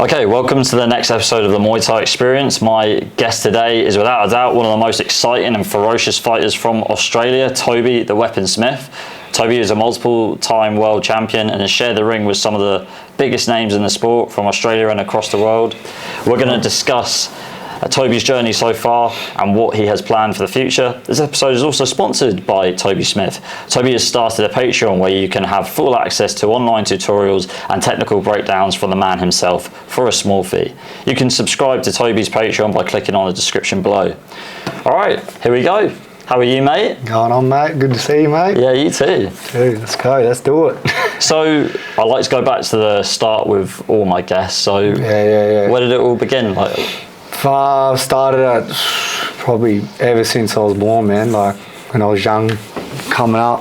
Okay, welcome to the next episode of the Muay Thai Experience. My guest today is without a doubt one of the most exciting and ferocious fighters from Australia, Toby The Weapon Smith. Toby is a multiple-time world champion and has shared the ring with some of the biggest names in the sport from Australia and across the world. We're going to discuss Toby's journey so far and what he has planned for the future. This episode is also sponsored by Toby Smith. Toby has started a Patreon where you can have full access to online tutorials and technical breakdowns from the man himself for a small fee. You can subscribe to Toby's Patreon by clicking on the description below. All right, here we go. How are you, mate? Going on, mate. Good to see you, mate. Yeah, you too. Dude, let's go. Let's do it. So, I like to go back to the start with all my guests. So, where did it all begin? Started at probably ever since I was born, man. Like when I was young, coming up,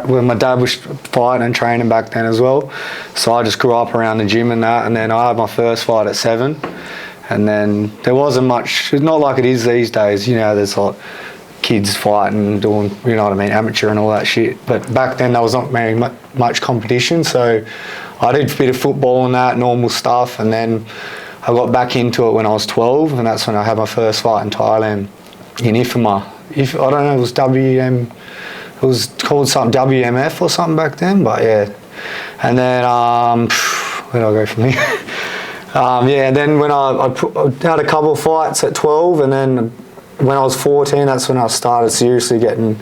when my dad was fighting and training back then as well. So I just grew up around the gym and that. And then I had my first fight at 7. And then there wasn't much. It's not like it is these days. You know, there's like kids fighting, doing, you know what I mean, amateur and all that shit. But back then there was not very much competition. So I did a bit of football and that, normal stuff. And then I got back into it when I was 12, and that's when I had my first fight in Thailand, in IFMA. I don't know, it was called something WMF or something back then, but yeah. And then, where do I go from here? And then when I had a couple of fights at 12, and then when I was 14, that's when I started seriously getting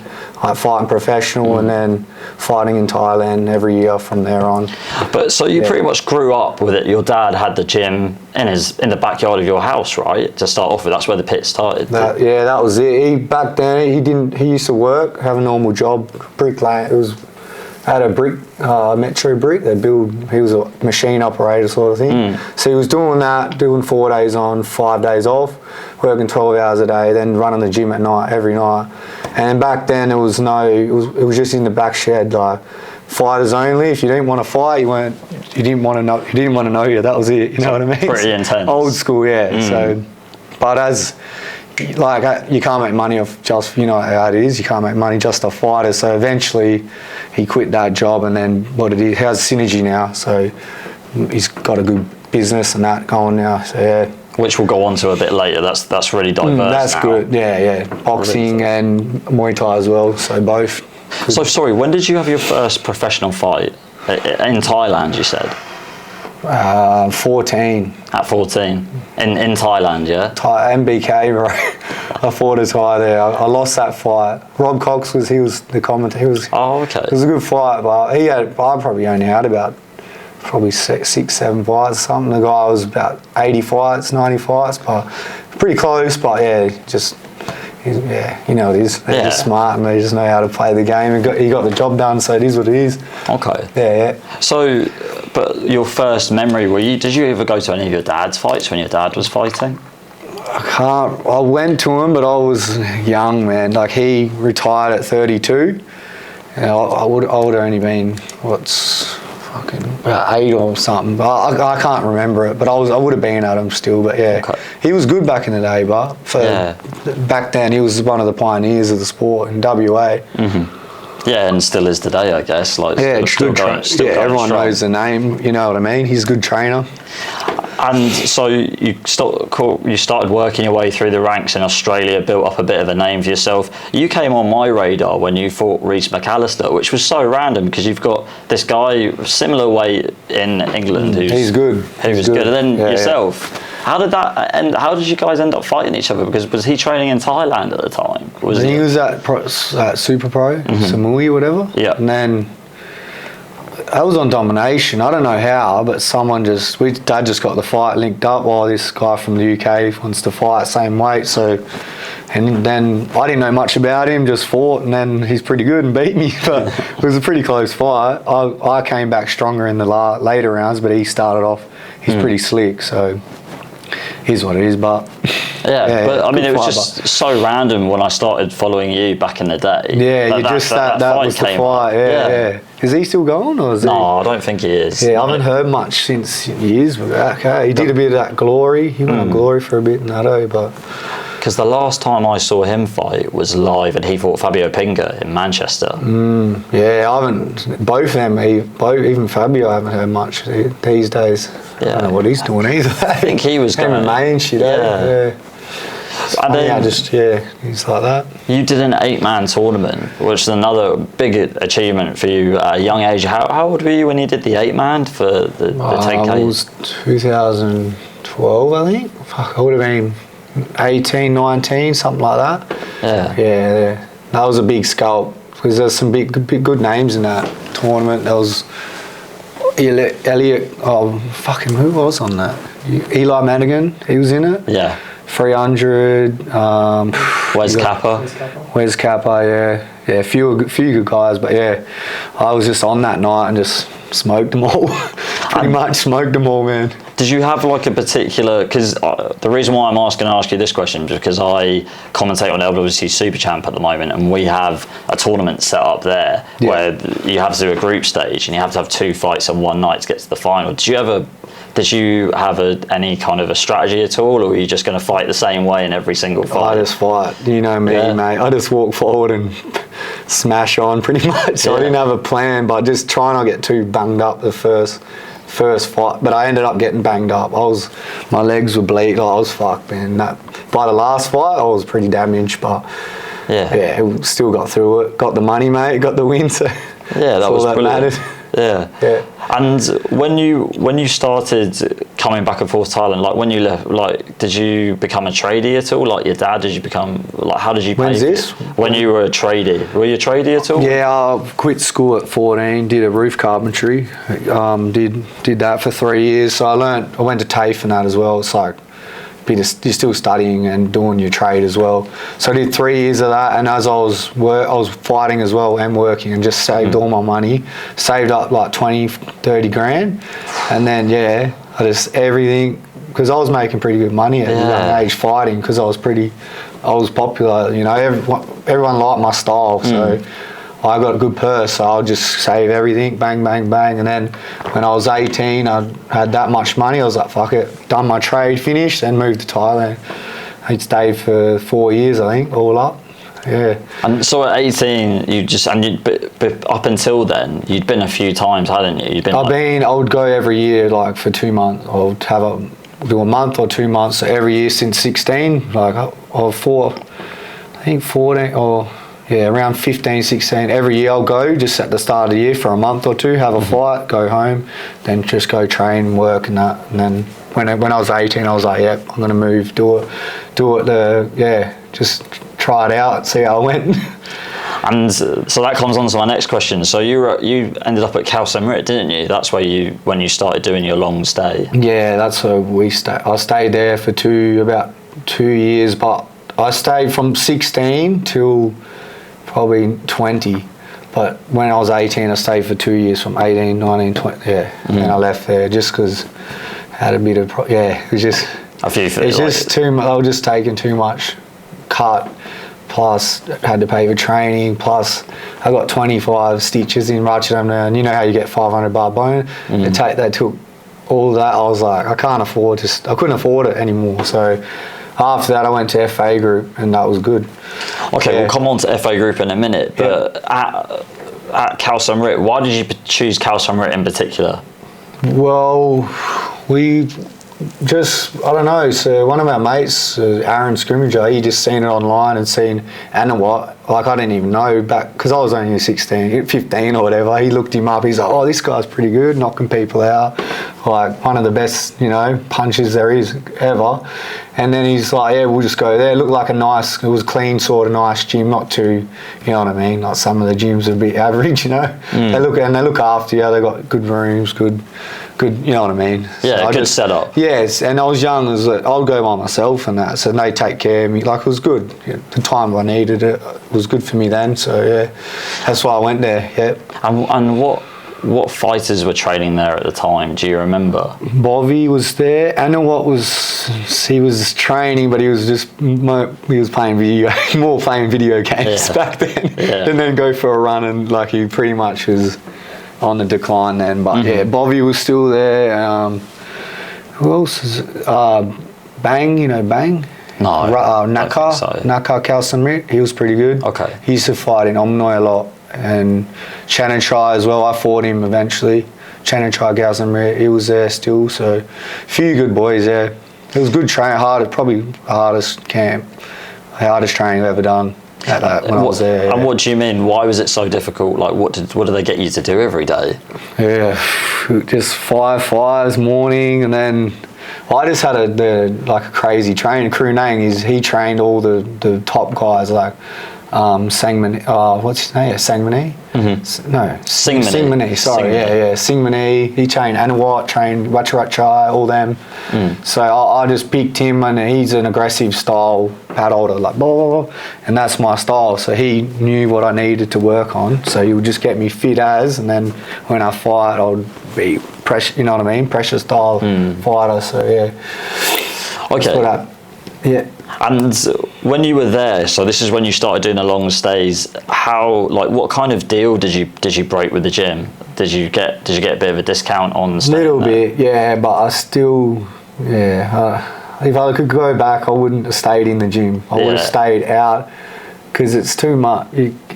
fighting professional, and then fighting in Thailand every year from there on. But so you pretty much grew up with it. Your dad had the gym in the backyard of your house, right? To start off with, that's where the pit started. That was it. Back then he used to work, have a normal job, bricklayer. Had a metro brick. He was a machine operator sort of thing. So he was doing that, doing 4 days on, 5 days off, working 12 hours a day, then running the gym at night, every night. And back then it was just in the back shed, like fighters only. If you didn't want to fight, he didn't want to know you. That was it. You know what I mean? Pretty intense. Old school, yeah. So, but you can't make money off just, you know how it is, you can't make money just off fighters. So eventually he quit that job, and then he has Synergy now, so he's got a good business and that going now. So yeah. Which we'll go on to a bit later. That's really diverse. That's now. good. Yeah. Boxing and Muay Thai as well. So both. So sorry, when did you have your first professional fight? In Thailand, you said. 14. At 14, in Thailand, yeah. MBK, bro. I fought a Thai there. I lost that fight. Rob Cox he was the commentator. Oh, okay. It was a good fight, but I probably only had about 6-7 fights or something. The guy was about 80 fights, 90 fights, but pretty close. But yeah, you know it is. They're just smart and they just know how to play the game. He got the job done, so it is what it is. Okay. Yeah. So, but your first memory, did you ever go to any of your dad's fights when your dad was fighting? I went to him, but I was young, man. Like, he retired at 32. And I would have only been, about 8 or something. But I can't remember it, but I would have been at him still. But yeah, okay. He was good back in the day, but back then he was one of the pioneers of the sport in WA. Yeah, and still is today, I guess. Everyone knows the name. You know what I mean? He's a good trainer. And so you started working your way through the ranks in Australia, built up a bit of a name for yourself. You came on my radar when you fought Reece McAllister, which was so random because you've got this guy similar weight in England he's good. He was good. And then yourself. Yeah. How did that end? How did you guys end up fighting each other? Because was he training in Thailand at the time? He was at Super Pro, Samui, whatever. Yeah. And then that was on domination. I don't know how, but Dad just got the fight linked up while this guy from the UK wants to fight same weight. So, and then I didn't know much about him, just fought, and then he's pretty good and beat me. But it was a pretty close fight. I came back stronger in the later rounds, but he started off. He's pretty slick, so. Is what it is, but but I mean, it was just so random when I started following you back in the day. Yeah, that was the fight. Yeah. Is he still going, or is he? No, I don't think he is. Yeah, I haven't heard much since years. But okay, he did a bit of that Glory. He went on Glory for a bit in that, but Because the last time I saw him fight was live, and he fought Fabio Pinga in Manchester. Yeah, I haven't. Both of them, even Fabio, I haven't heard much these days. I don't know what he's doing either. I think he was going MMA and shit. Yeah. And then, he's like that. You did an 8-man tournament, which is another big achievement for you at a young age. How old were you when you did the 8-man for the 10K? It was 2012, I think. Fuck, I would have been 18, 19, something like that. Yeah. That was a big scalp because there's some big good names in that tournament. There was Elliot. Who was on that? Eli Madigan. He was in it. Yeah. 300. Wes Kappa. Wes Kappa, yeah. A few good guys, but yeah, I was just on that night and just smoked them all. Pretty much smoked them all, man. Did you have like a particular, because the reason why I'm asking you this question is because I commentate on LWC Super Champ at the moment, and we have a tournament set up there where you have to do a group stage and you have to have 2 fights in one night to get to the final. Did you have any kind of a strategy at all, or were you just going to fight the same way in every single fight? I just fight. You know me, mate. I just walk forward and smash on pretty much. So I didn't have a plan, but just try not to get too banged up the first fight. But I ended up getting banged up. My legs were bleeding. I was fucked, man. By the last fight, I was pretty damaged, but still got through it. Got the money, mate. Got the win. So that was brilliant. Yeah. And when you started coming back and forth to Thailand, like when you left, like did you become a tradie at all? Like your dad, did you become, like how did you pay? When's this? When you were a tradie. Were you a tradie at all? Yeah, I quit school at 14, did a roof carpentry, did that for 3 years. So I went to TAFE and that as well. It's like, you're still studying and doing your trade as well. So I did 3 years of that, and as I was fighting as well and working, and just saved all my money, saved up like 20, 30 grand, and then I just everything, because I was making pretty good money at a young age fighting, because I was popular, you know, everyone liked my style, so I got a good purse, so I'll just save everything, bang, bang, bang. And then when I was 18, I had that much money. I was like, fuck it, done my trade, finished, then moved to Thailand. I stayed for 4 years, I think, all up. Yeah. And so at 18, but up until then, you'd been a few times, hadn't you? I would go every year, like for 2 months. I would do a month or 2 months. So every year since 16, like I think 14 or... Yeah, around 15, 16. Every year I'll go just at the start of the year for a month or two, have a fight, go home, then just go train, work and that. And then when I was 18, I was like, yep, I'm going to move, do it, just try it out, see how it went. And so that comes on to my next question. So you ended up at Kaewsamrit, didn't you? That's where when you started doing your long stay. Yeah, that's where we stayed. I stayed there for about 2 years, but I stayed from 16 till probably 20, but when I was 18 I stayed for 2 years, from 18, 19, 20, and then I left there just because I had a bit of it was just just too much. I was just taking too much cut, plus had to pay for training, plus I got 25 stitches in Ratchatham now, and you know how you get 500 baht bone. They took all that. I was like, I couldn't afford it anymore, so after that I went to FA group, and that was good. Okay, we'll come on to FA group in a minute, but at Kaewsamrit, why did you choose Kaewsamrit in particular? Well, I don't know, so one of our mates, Aaron Scrimmager, he just seen it online and seen Anawat, like I didn't even know back, because I was only 15 or whatever. He looked him up, he's like, oh, this guy's pretty good, knocking people out, like one of the best, punches there is ever. And then he's like, yeah, we'll just go there. It looked like it was clean, sort of nice gym, not too, you know what I mean, like some of the gyms are a bit average, They look after you, they got good rooms, good, you know what I mean. Yeah, so good setup. Yes, and I was young, I'll go by myself and that, so they take care of me, like it was good. The time I needed it was good for me then, so yeah, that's why I went there, And what fighters were training there at the time, do you remember? Bobby was there, Anawat he was training, but he was playing video games back then, and then go for a run, and like he pretty much was on the decline then, but Bobby was still there. Who else is Bang, Bang? No, Naka Kaewsamrit, he was pretty good. Okay. He used to fight in Omnoi a lot, and Shannon Chai as well. I fought him eventually. Shannon Chai Kaewsamrit, he was there still. So, a few good boys there. It was good training, probably the hardest camp, the hardest training I've ever done. When I was there. And what do you mean? Why was it so difficult? Like, what do they get you to do every day? Yeah, just 5 morning, and then I just had a crazy training. Crew Nang, he trained all the top guys like Sangmani. What's his name? Yeah, Sangmani. Mm-hmm. No, Singmani. Sorry, Singmani. Singmani. He trained Anawat, trained Wachachai, all them. So I just picked him, and he's an aggressive style pad holder, like blah, blah, blah, and that's my style. So he knew what I needed to work on. So he would just get me fit and then when I fight, I would be pressure. You know what I mean? Pressure style fighter. So yeah. Okay. Yeah. And when you were there, so this is when you started doing the long stays. What kind of deal did you break with the gym? Did you get a bit of a discount on staying Little there? bit, yeah. But I still, if I could go back, I wouldn't have stayed in the gym. I would have stayed out because it's too much,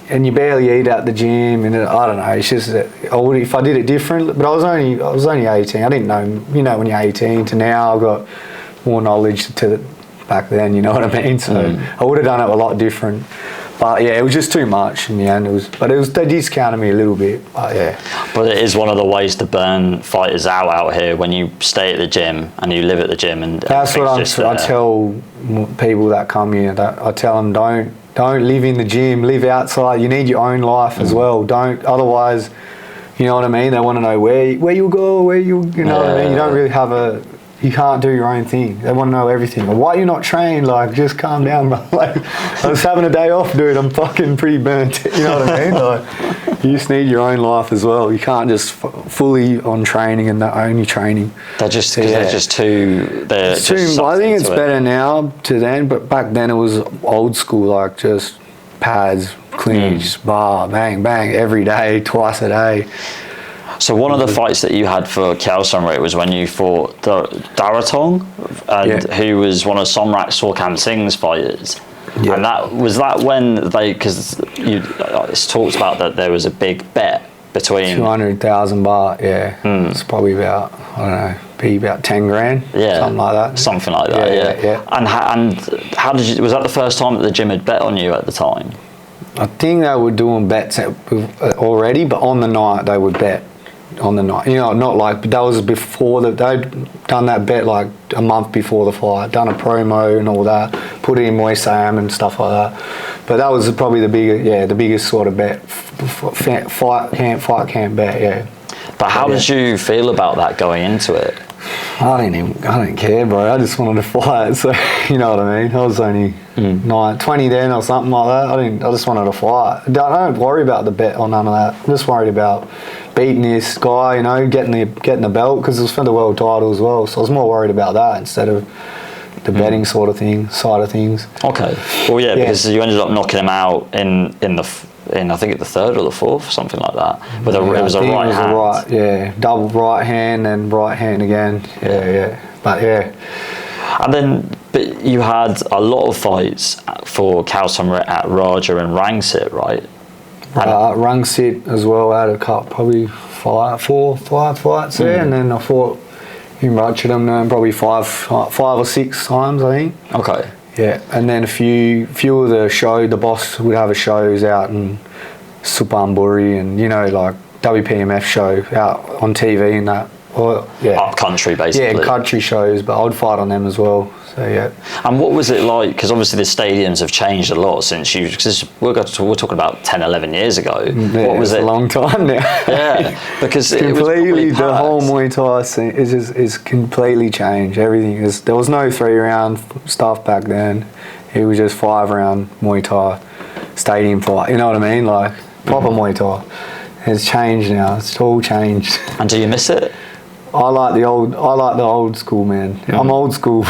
and you barely eat at the gym. And I don't know. It's just if I did it different. But I was only 18. I didn't know. You know, when you're 18 to now, I've got more knowledge to back then, you know what I mean? So I would have done it a lot different. But yeah, it was just too much in the end. They discounted me a little bit. But yeah. But it is one of the ways to burn fighters out here when you stay at the gym and you live at the gym. And that's what I tell people that come here. That I tell them don't live in the gym, live outside. You need your own life as well. Otherwise, you know what I mean? They want to know where you go, you know what I mean? You don't really have you can't do your own thing. They want to know everything. Why you're not trained? Like, just calm down, bro. Like, I was having a day off, dude. I'm fucking pretty burnt. You know what I mean? Like, you just need your own life as well. You can't just fully on training and only training. They're just too. I think it's better now to then, but back then it was old school, like just pads, clinch, bar, bang, bang, every day, twice a day. So one of the fights that you had for Kaewsamrit was when you fought Daratong, who was one of Somrat Sorkham Singh's fighters. Yeah. And that when because it's talked about that there was a big bet between 200,000 baht. Yeah, it's probably about about 10 grand. Yeah, something like that. Something like that. Yeah. And how did you? Was that the first time that the gym had bet on you at the time? I think they were doing bets already, but on the night they would bet. On the night, not like, but that was before they'd done that bet like a month before the fight, done a promo and all that, put it in Muay Thai and stuff like that. But that was probably the biggest sort of bet, fight camp bet, yeah. But how did you feel about that going into it? I didn't care, bro. I just wanted to fight, so you know what I mean. I was only 20 then or something like that. I just wanted to fight. I don't worry about the bet or none of that. I'm just worried about beating this guy, getting the belt, because it was for the world title as well. So I was more worried about that instead of the betting side of things. Okay. Well, yeah, because you ended up knocking him out in I think the third or the fourth, something like that. But it was a right hand. Double right hand and right hand again. Yeah. But yeah. And then you had a lot of fights for Kaewsamrit at Raja and Rangsit, right? Rangsit as well. I had a couple, probably four fights there, and then I fought in Ratchadam probably five or six times, I think. Okay. Yeah, and then a few of the boss would have a shows out in Supamburi and like WPMF show out on TV and that. Up country basically. Yeah, country shows, but I'd fight on them as well. So yeah. And what was it like? Because obviously the stadiums have changed a lot since we're talking about 10, 11 years ago. Yeah, what was it? A long time now. Yeah, because completely the whole Muay Thai scene is completely changed. Everything there was no 3-round stuff back then. It was just 5-round Muay Thai stadium fight. You know what I mean? Like proper Muay Thai. It's changed now. It's all changed. And do you miss it? I like the old school, man. I'm old school.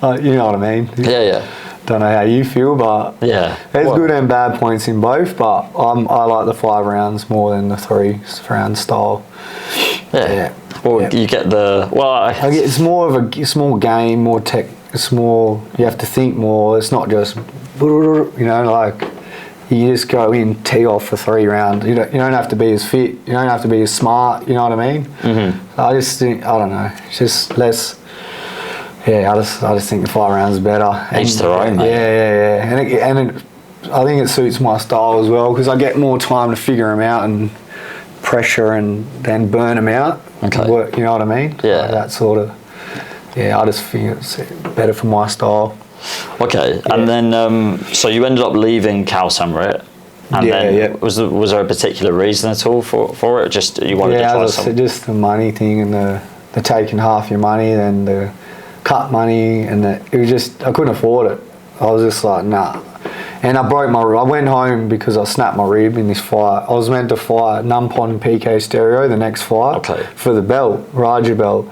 You know what I mean? Yeah. Don't know how you feel, but yeah, there's good and bad points in both. But I like the 5 rounds more than the 3-round style. Yeah. Well, you get it's more of a small game, more it's more, you have to think more. It's not just, you know, like you just go in, tee off for 3 rounds. You don't have to be as fit. You don't have to be as smart. You know what I mean? Mm-hmm. I just think, I don't know, it's just less. Yeah, I just think the 5 rounds is better. Each their own, mate. Yeah. And I think it suits my style as well because I get more time to figure them out and pressure and then burn them out. Okay. Work, you know what I mean? Yeah. Like that sort of. Yeah, I just think it's better for my style. Okay, yeah. And then so you ended up leaving Kaewsamrit, and then was there a particular reason at all for it? Just you wanted to try something? Just the money thing and the taking half your money and the cut money and it was just I couldn't afford it. I was just like nah, and I went home because I snapped my rib in this fight. I was meant to fight Numpon PK Stereo the next fight for the belt, Raja belt.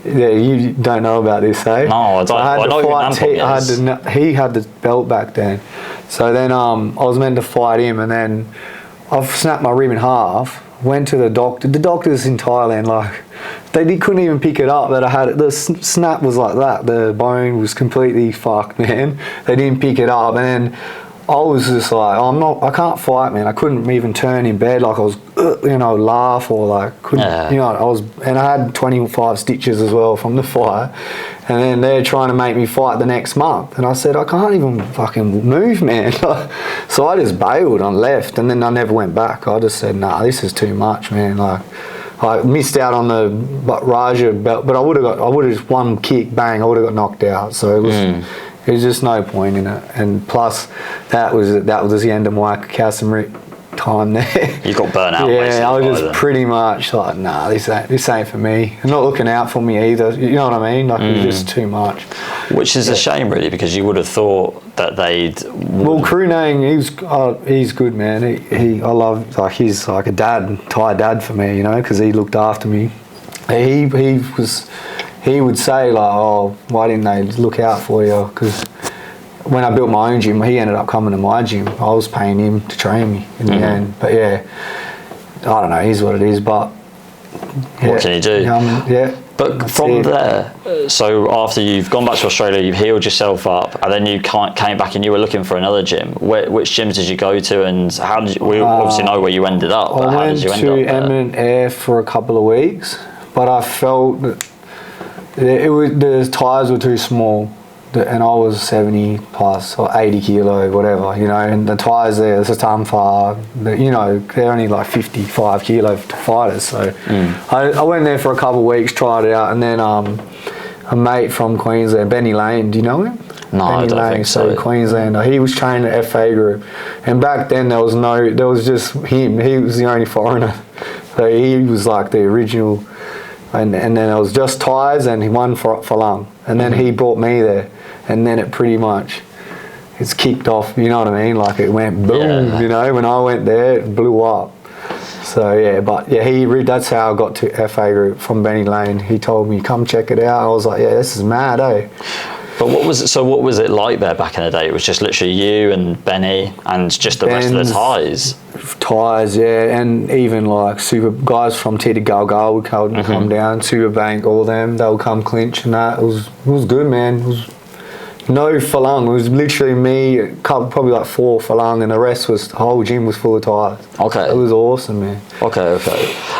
Yeah, you don't know about this, eh? No, I don't. I know who Numpon is. He had the belt back then. So then I was meant to fight him and then I've snapped my rib in half, went to the doctor. The doctors in Thailand, like, they couldn't even pick it up that I had it. The snap was like that. The bone was completely fucked, man. They didn't pick it up and then I was just like, I can't fight, man. I couldn't even turn in bed, like I was, you know, laugh or like, couldn't, you know, and I had 25 stitches as well from the fight. And then they're trying to make me fight the next month. And I said, I can't even fucking move, man. So I just bailed and left and then I never went back. I just said, nah, this is too much, man. Like, I missed out on the Raja belt, but I would have just one kick, bang, I would have got knocked out. So it was, there's just no point in it, and plus that was the end of my Kaewsamrit time there. You got burnt out. Yeah, I was just pretty much like, nah, this ain't for me. And not looking out for me either. You know what I mean? Like it was just too much. Which is a shame, really, because you would have thought that they'd. Well, Krunang, he's good, man. I love, like, he's like a dad, Thai dad for me, you know, because he looked after me. He would say like, oh, why didn't they look out for you? Because when I built my own gym, he ended up coming to my gym. I was paying him to train me in the end. But yeah, I don't know, it is what it is. But yeah, what can you do? But from there, so after you've gone back to Australia, you've healed yourself up, and then you came back and you were looking for another gym. Which gyms did you go to, and how did you, we obviously know where you ended up, but how did you end up there? I went to Air for a couple of weeks, but I felt that the tyres were too small, and I was 70 plus or 80 kilo, whatever, you know, and the tyres there, the Sitsongpeenong, you know, they're only like 55 kilo fighters. So I went there for a couple of weeks, tried it out, and then a mate from Queensland, Benny Lane, do you know him? No, I don't think so. Queenslander, he was training at FA group, and back then there was just him. He was the only foreigner, so he was like the original. And then it was just tyres and one for Falang. And then he brought me there. And then it pretty much, it's kicked off, you know what I mean? Like it went boom, you know, when I went there, it blew up. So yeah, but yeah, that's how I got to FA group from Benny Lane. He told me, come check it out. I was like, yeah, this is mad, eh? But what was it like there back in the day? It was just literally you and Benny and just the rest of the Thais? Thais, yeah, and even like guys from Tita Galgal would come down, Superbank, all them, they would come clinch and that. It was good, man. It was no Falang. It was literally me, probably like 4 Falang, and the rest was, the whole gym was full of Thais. Okay. It was awesome, man. Okay.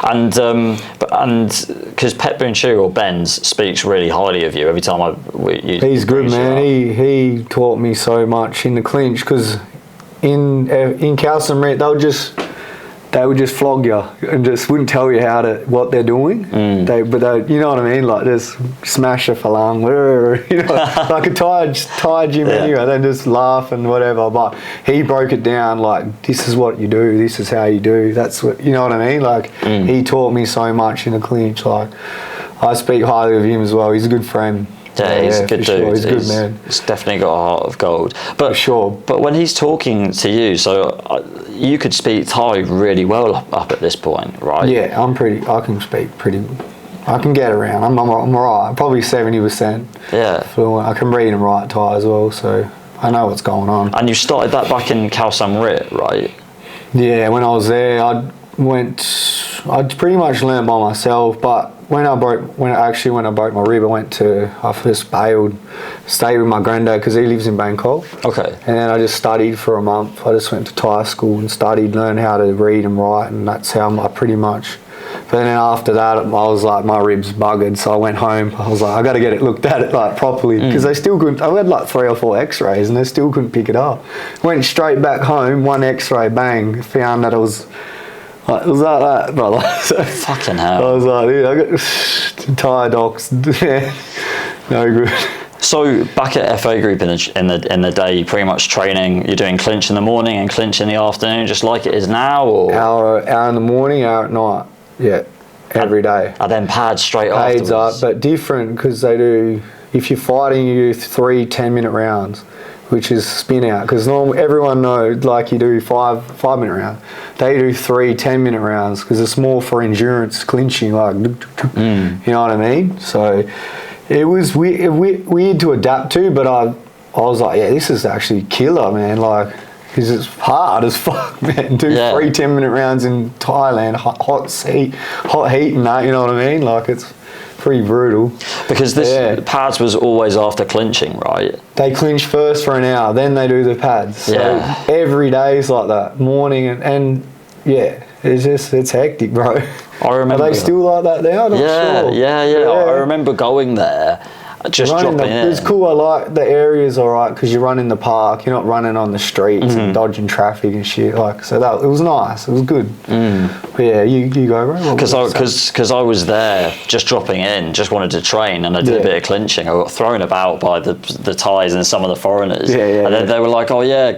And because Pet Boonchu or Ben's speaks really highly of you every time he's good, man. He taught me so much in the clinch, because in Kaewsamrit they would just flog you and just wouldn't tell you what they're doing. They, you know what I mean? Like just smash a Falang, you know, like a Thai gym anyway. They just laugh and whatever. But he broke it down like, this is what you do, this is how you do. That's what, you know what I mean? Like he taught me so much in the clinch. Like I speak highly of him as well. He's a good friend. Yeah, he's a good dude. Sure. He's a good man. He's definitely got a heart of gold. But for sure. But when he's talking to you, so you could speak Thai really well up at this point, right? Yeah, I can speak pretty. I can get around. I'm alright. Probably 70%. Yeah. Fluent. I can read and write Thai as well, so I know what's going on. And you started that back in Kaewsamrit, right? Yeah, when I was there, I pretty much learned by myself, but when I broke my rib, I first bailed, stayed with my granddad because he lives in Bangkok. Okay. And then I just studied for a month. I just went to Thai school and studied, learned how to read and write, and that's how I pretty much. But then after that, I was like, my ribs buggered, so I went home. I was like, I got to get it looked at like properly because they still couldn't. I had like 3 or 4 X-rays and they still couldn't pick it up. Went straight back home, 1 X-ray, bang, found that it was like that, brother. So fucking hell. I was like, dude, I got Thai docs, no good. So back at FA Group in the day, you're pretty much training. You're doing clinch in the morning and clinch in the afternoon, just like it is now, or hour in the morning, hour at night. Yeah, every day. And then pads straight Pads afterwards. up, but different because they do. If you're fighting, you do 3 10-minute rounds, which is spin out. Because everyone knows, like you do 5-minute rounds. They do 3 10-minute rounds because it's more for endurance, clinching, like you know what I mean. So it was weird to adapt to, but I was like, yeah, this is actually killer, man. Like. Because it's hard as fuck, man. Do 3 10-minute rounds in Thailand, hot heat and that, you know what I mean? Like, it's pretty brutal. Because this pads was always after clinching, right? They clinch first for an hour, then they do the pads. So every day is like that, morning and yeah, it's hectic, bro. I remember. Are they still like that now? I'm not sure. Yeah. I remember going there. Just dropping in. It's cool. I like the areas, alright, because you run in the park. You're not running on the streets and dodging traffic and shit. Like, so it was nice. It was good. But yeah, you go, bro. Because I was there, just dropping in, just wanted to train, and I did a bit of clinching. I got thrown about by the Thais and some of the foreigners. And then they were like, "Oh yeah,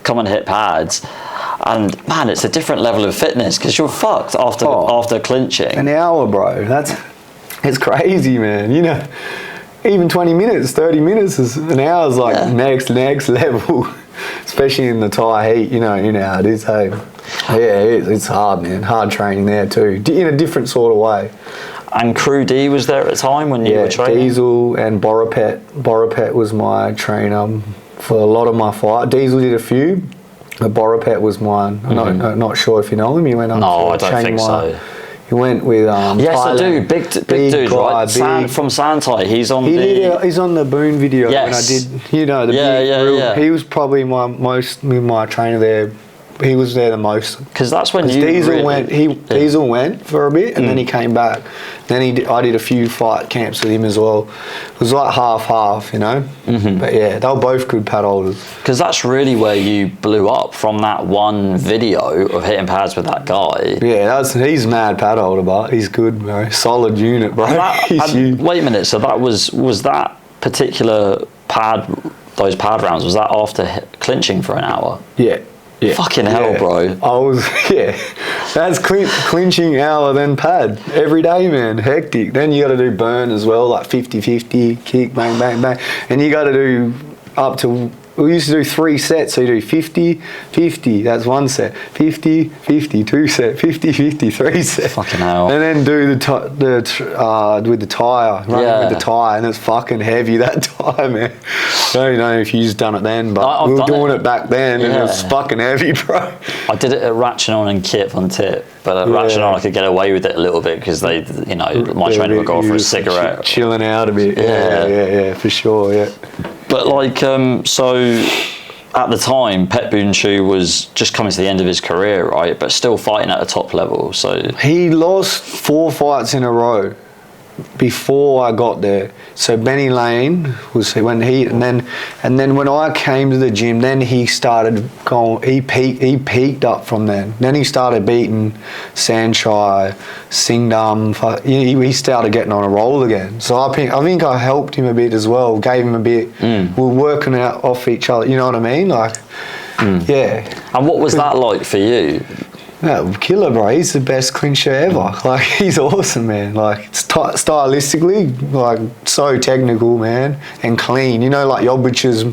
come and hit pads." And man, it's a different level of fitness because you're fucked after clinching. An hour, bro. It's crazy, man. You know, even 20 minutes, 30 minutes is an hour's like next level, especially in the Thai heat. You know how it is, hey. Yeah, it's hard, man. Hard training there too, in a different sort of way. And Crew D was there at the time when you were training? Diesel and Borapet. Borapet was my trainer for a lot of my fight. Diesel did a few, but Borapet was mine. I'm not sure if you know him. He went on I don't think so. He went with yes, Thailand. I do. Big dude, right? From Santai. He's on he's on the Boone video. Yes. When I did, the big. He was probably my trainer there. He was there the most. Because that's when Diesel went. Diesel went for a bit, and then he came back. Then I did a few fight camps with him as well. It was like half, you know. But yeah, they were both good pad holders. Because that's really where you blew up, from that one video of hitting pads with that guy. Yeah, he's mad pad holder, but he's good, bro. Solid unit, bro. Wait a minute. So that was that particular those pad rounds, was that after clinching for an hour? Yeah. Yeah. Fucking hell, bro. That's clinching hour, then pad. Every day, man. Hectic. Then you got to do burn as well, like 50-50, kick, bang, bang, bang. And you got to do up to, we used to do 3 sets, so you do 50-50, that's 1 set. 50-50, 2 set. 50-50, 3 set. Fucking hell. And then do with the tyre, running with the tyre, and it's fucking heavy, that tyre, man. I don't know if you've done it then, but we were doing it back then, and it was fucking heavy, bro. I did it at Ratchanon and Kip on tip, but at Ratchanon I could get away with it a little bit because they, my trainer would go for a cigarette. Chilling out a bit. Yeah, for sure, yeah. But like, so at the time, Pet Boonchu was just coming to the end of his career, right? But still fighting at a top level. So he lost 4 fights in a row before I got there. So Benny Lane was when and then when I came to the gym, then he started going. He peaked up from then. Then he started beating Thongchai, Singdam. He started getting on a roll again. So I think I helped him a bit as well. Gave him a bit. We were working out off each other. You know what I mean? Like, yeah. And what was that like for you? Yeah, killer, bro. He's the best clincher ever. Like, he's awesome, man. Like, stylistically, like, so technical, man, and clean. You know, like, Jobbich is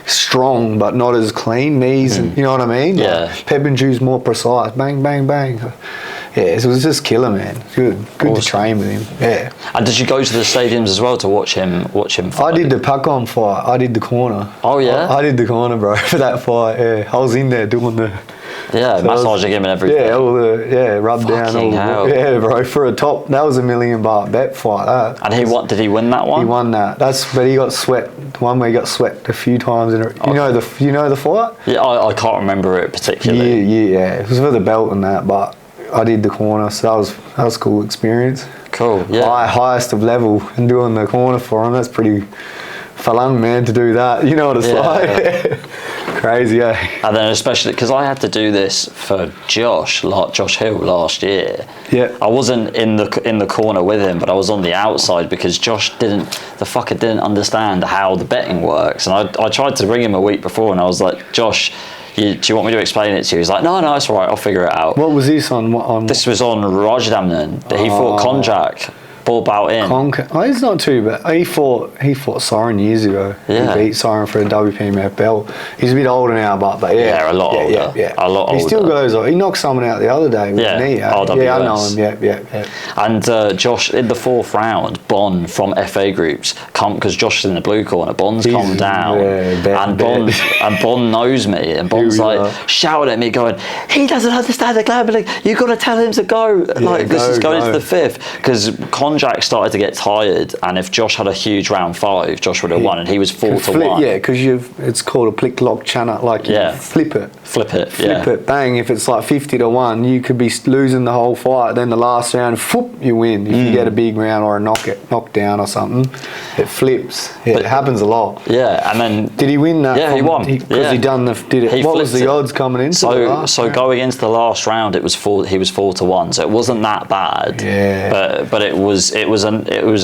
strong, but not as clean. Knees, and, you know what I mean? Yeah. Like, Pepinju's more precise. Bang, bang, bang. Yeah, it was just killer, man. Good awesome. To train with him. Yeah. And did you go to the stadiums as well to watch him fight? I did the Pakon fight. I did the corner. Oh yeah. I did the corner, bro, for that fight. Yeah, I was in there doing Yeah, So massaging him and everything. Yeah, rub down. Fucking hell. Yeah, bro, for a top, that was $1 million bet fight. That. And did he win that one? He won that. But he got swept. The one where he got swept a few times. You know the fight? Yeah, I can't remember it particularly. Yeah. It was for the belt and that, but I did the corner, so that was a cool experience. Cool, yeah. Highest of level and doing the corner for him. That's pretty falang, man, to do that. You know what it's like. Crazy, eh? And then especially because I had to do this for Josh Hill last year. Yeah. I wasn't in the corner with him, but I was on the outside because Josh didn't understand how the betting works. And I tried to ring him a week before, and I was like, Josh, do you want me to explain it to you? He's like, no, it's all right, I'll figure it out. What was this on? This was on Rajdamnern. He fought Konjak. Ball bout in. He's not too bad. He fought Siren years ago. Yeah. He beat Siren for a WPMF belt. He's a bit older now, but yeah. Yeah, a lot older. Yeah. A lot older. He still goes. He knocked someone out the other day with a knee. RWS. Yeah, I know him. Yeah. And Josh, in the 4th round, Bon from FA Groups, because Josh is in the blue corner, Bon's come down. And Bon knows me. And Bon's shouting at me, going, he doesn't understand the gambling. You've got to tell him to go. This is going into the 5th. Because Konjak started to get tired, and if Josh had a huge round 5, Josh would have won, and he was 4-1. Yeah, because it's called a plick lock channel. Like you flip it, bang. If it's like 50-1, you could be losing the whole fight. Then the last round, whoop, you win. If you get a big round or a knockdown or something, it flips. Yeah, it happens a lot. Yeah, and then did he win that? Yeah, he won. Because he done did it. What was the odds coming in? So going into the last round, he was 4-1. So it wasn't that bad. Yeah. But it was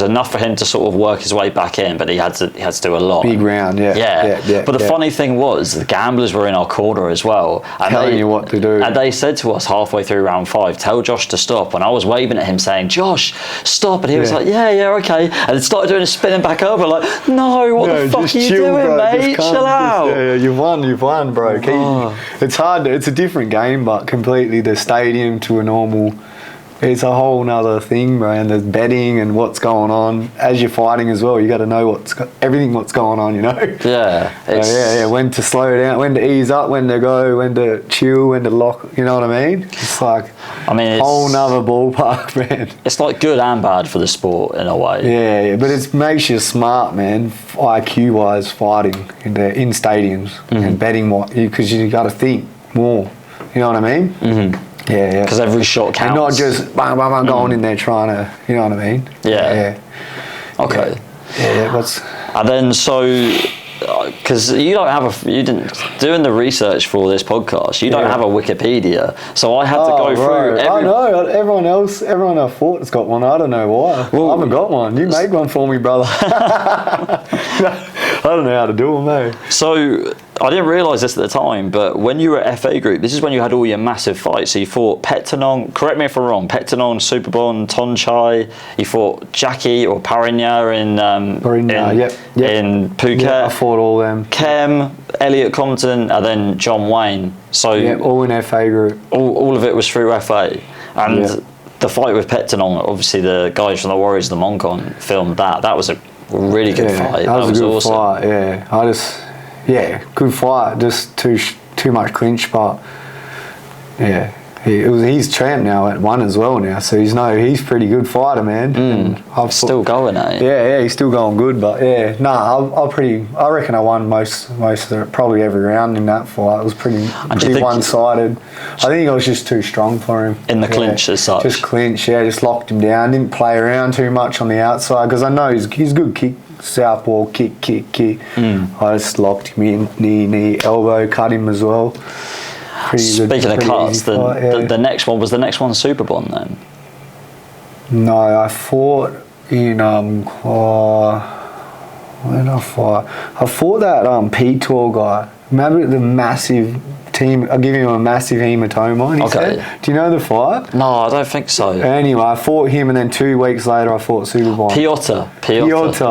enough for him to sort of work his way back in. But he had to do a lot. Big round. Yeah. But the funny thing was, the gamblers were in our corner as well, and telling you what to do. And they said to us halfway through round 5, "Tell Josh to stop." And I was waving at him saying, "Josh, stop!" And he was like, "Yeah, okay." And it started doing a spinning back over, like, "No, what the fuck are you doing, bro, mate? Chill out." Yeah, you've won, bro. It's hard. It's a different game, but completely the stadium to a normal. It's a whole nother thing, bro. And there's betting and what's going on as you're fighting as well. You got to know what's going on, you know. Yeah. When to slow down, when to ease up, when to go, when to chill, when to lock. You know what I mean? It's like a whole nother ballpark, man. It's like good and bad for the sport in a way. Yeah, but it makes you smart, man. IQ wise, fighting in stadiums and betting because you got to think more. You know what I mean? Mm-hmm. Yeah. Because every shot counts. And not just bang, bang, bang, going in there trying to, you know what I mean? Yeah. Okay. Yeah. And then because you didn't doing the research for this podcast. You don't have a Wikipedia, so I had to go through. I know everyone I fought has got one. I don't know why. Well, I haven't got one. You made one for me, brother. I don't know how to do them, though. So I didn't realise this at the time, but when you were at FA Group, this is when you had all your massive fights. So you fought Pettenong, correct me if I'm wrong, Pettenong, Superbon, Thongchai. You fought Jackie or Parinya in Phuket. Yeah, I fought all them. Kem, Elliot Compton, and then John Wayne. So all in FA Group. All of it was through FA. And the fight with Pettenong, obviously the guys from the Warriors of the Moncon filmed that. That was a really good fight. That was a good awesome. Fight, yeah. Good fight. Just too much clinch, but he's champ now at 1 as well now. So he's pretty good fighter, man. Still going, eh? Yeah, he's still going good. But I reckon I won most of it, probably every round in that fight. It was pretty one-sided. I think I was just too strong for him in the clinch as such. Just clinch, just locked him down. Didn't play around too much on the outside because I know he's good kick. Southpaw, kick. I just locked him in, knee, elbow, cut him as well. Speaking of cuts, the next one Superbon then? No, I fought in where did I fight? I fought that P-Tour guy. Remember the massive team? I'll give him a massive hematoma. He said. Do you know the fight? No, I don't think so. Anyway, I fought him, and then 2 weeks later, I fought Superbon. Piotr,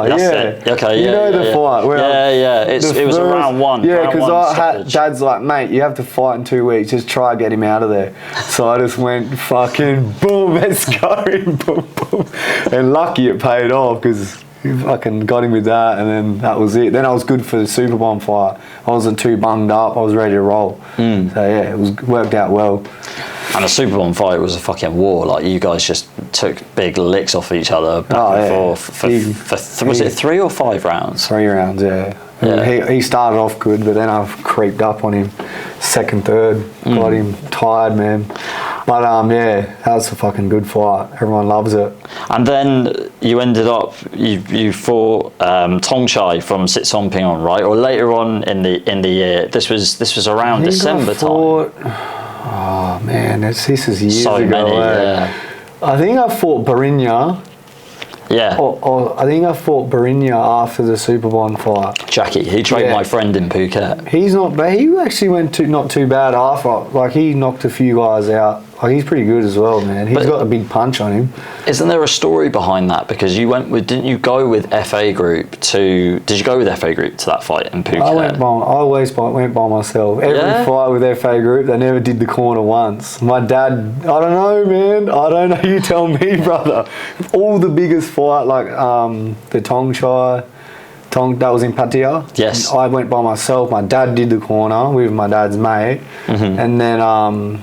That's it. Okay, you know the fight? Where it was around 1. Yeah, because Dad's like, mate, you have to fight in 2 weeks. Just try and get him out of there. So I just went fucking boom, let's go, boom. And lucky it paid off because fucking got him with that, and then that was it. Then I was good for the Superbon fight. I wasn't too bunged up. I was ready to roll. So yeah, it worked out well. And the Superbon fight was a fucking war. Like, you guys just took big licks off each other back and forth was it 3 or 5 rounds? 3 rounds, yeah. He started off good, but then I creeped up on him, second, third, got him tired, man. But yeah, that was a fucking good fight. Everyone loves it. And then you ended up, you fought Thongchai from Sitsongpeenong, right? Or later on in the year. This was around December time. Oh man, this is years so ago. Many, yeah. I think I fought Barinya. Yeah. Or I think I fought Barinya after the Superbon fight. Jackie, he trained my friend in Phuket. He's not bad. He actually went not too bad after. Like, he knocked a few guys out. Like, he's pretty good as well, man. He's got a big punch on him. Isn't there a story behind that? Because you went with, didn't you go with FA Group to? Did you go with FA Group to that fight in Phuket? I always went by myself. Every fight with FA Group, they never did the corner once. My dad, I don't know, man. I don't know. You tell me, brother. All the biggest fight, like the Thongchai. That was in Pattaya. Yes. I went by myself. My dad did the corner with my dad's mate. And then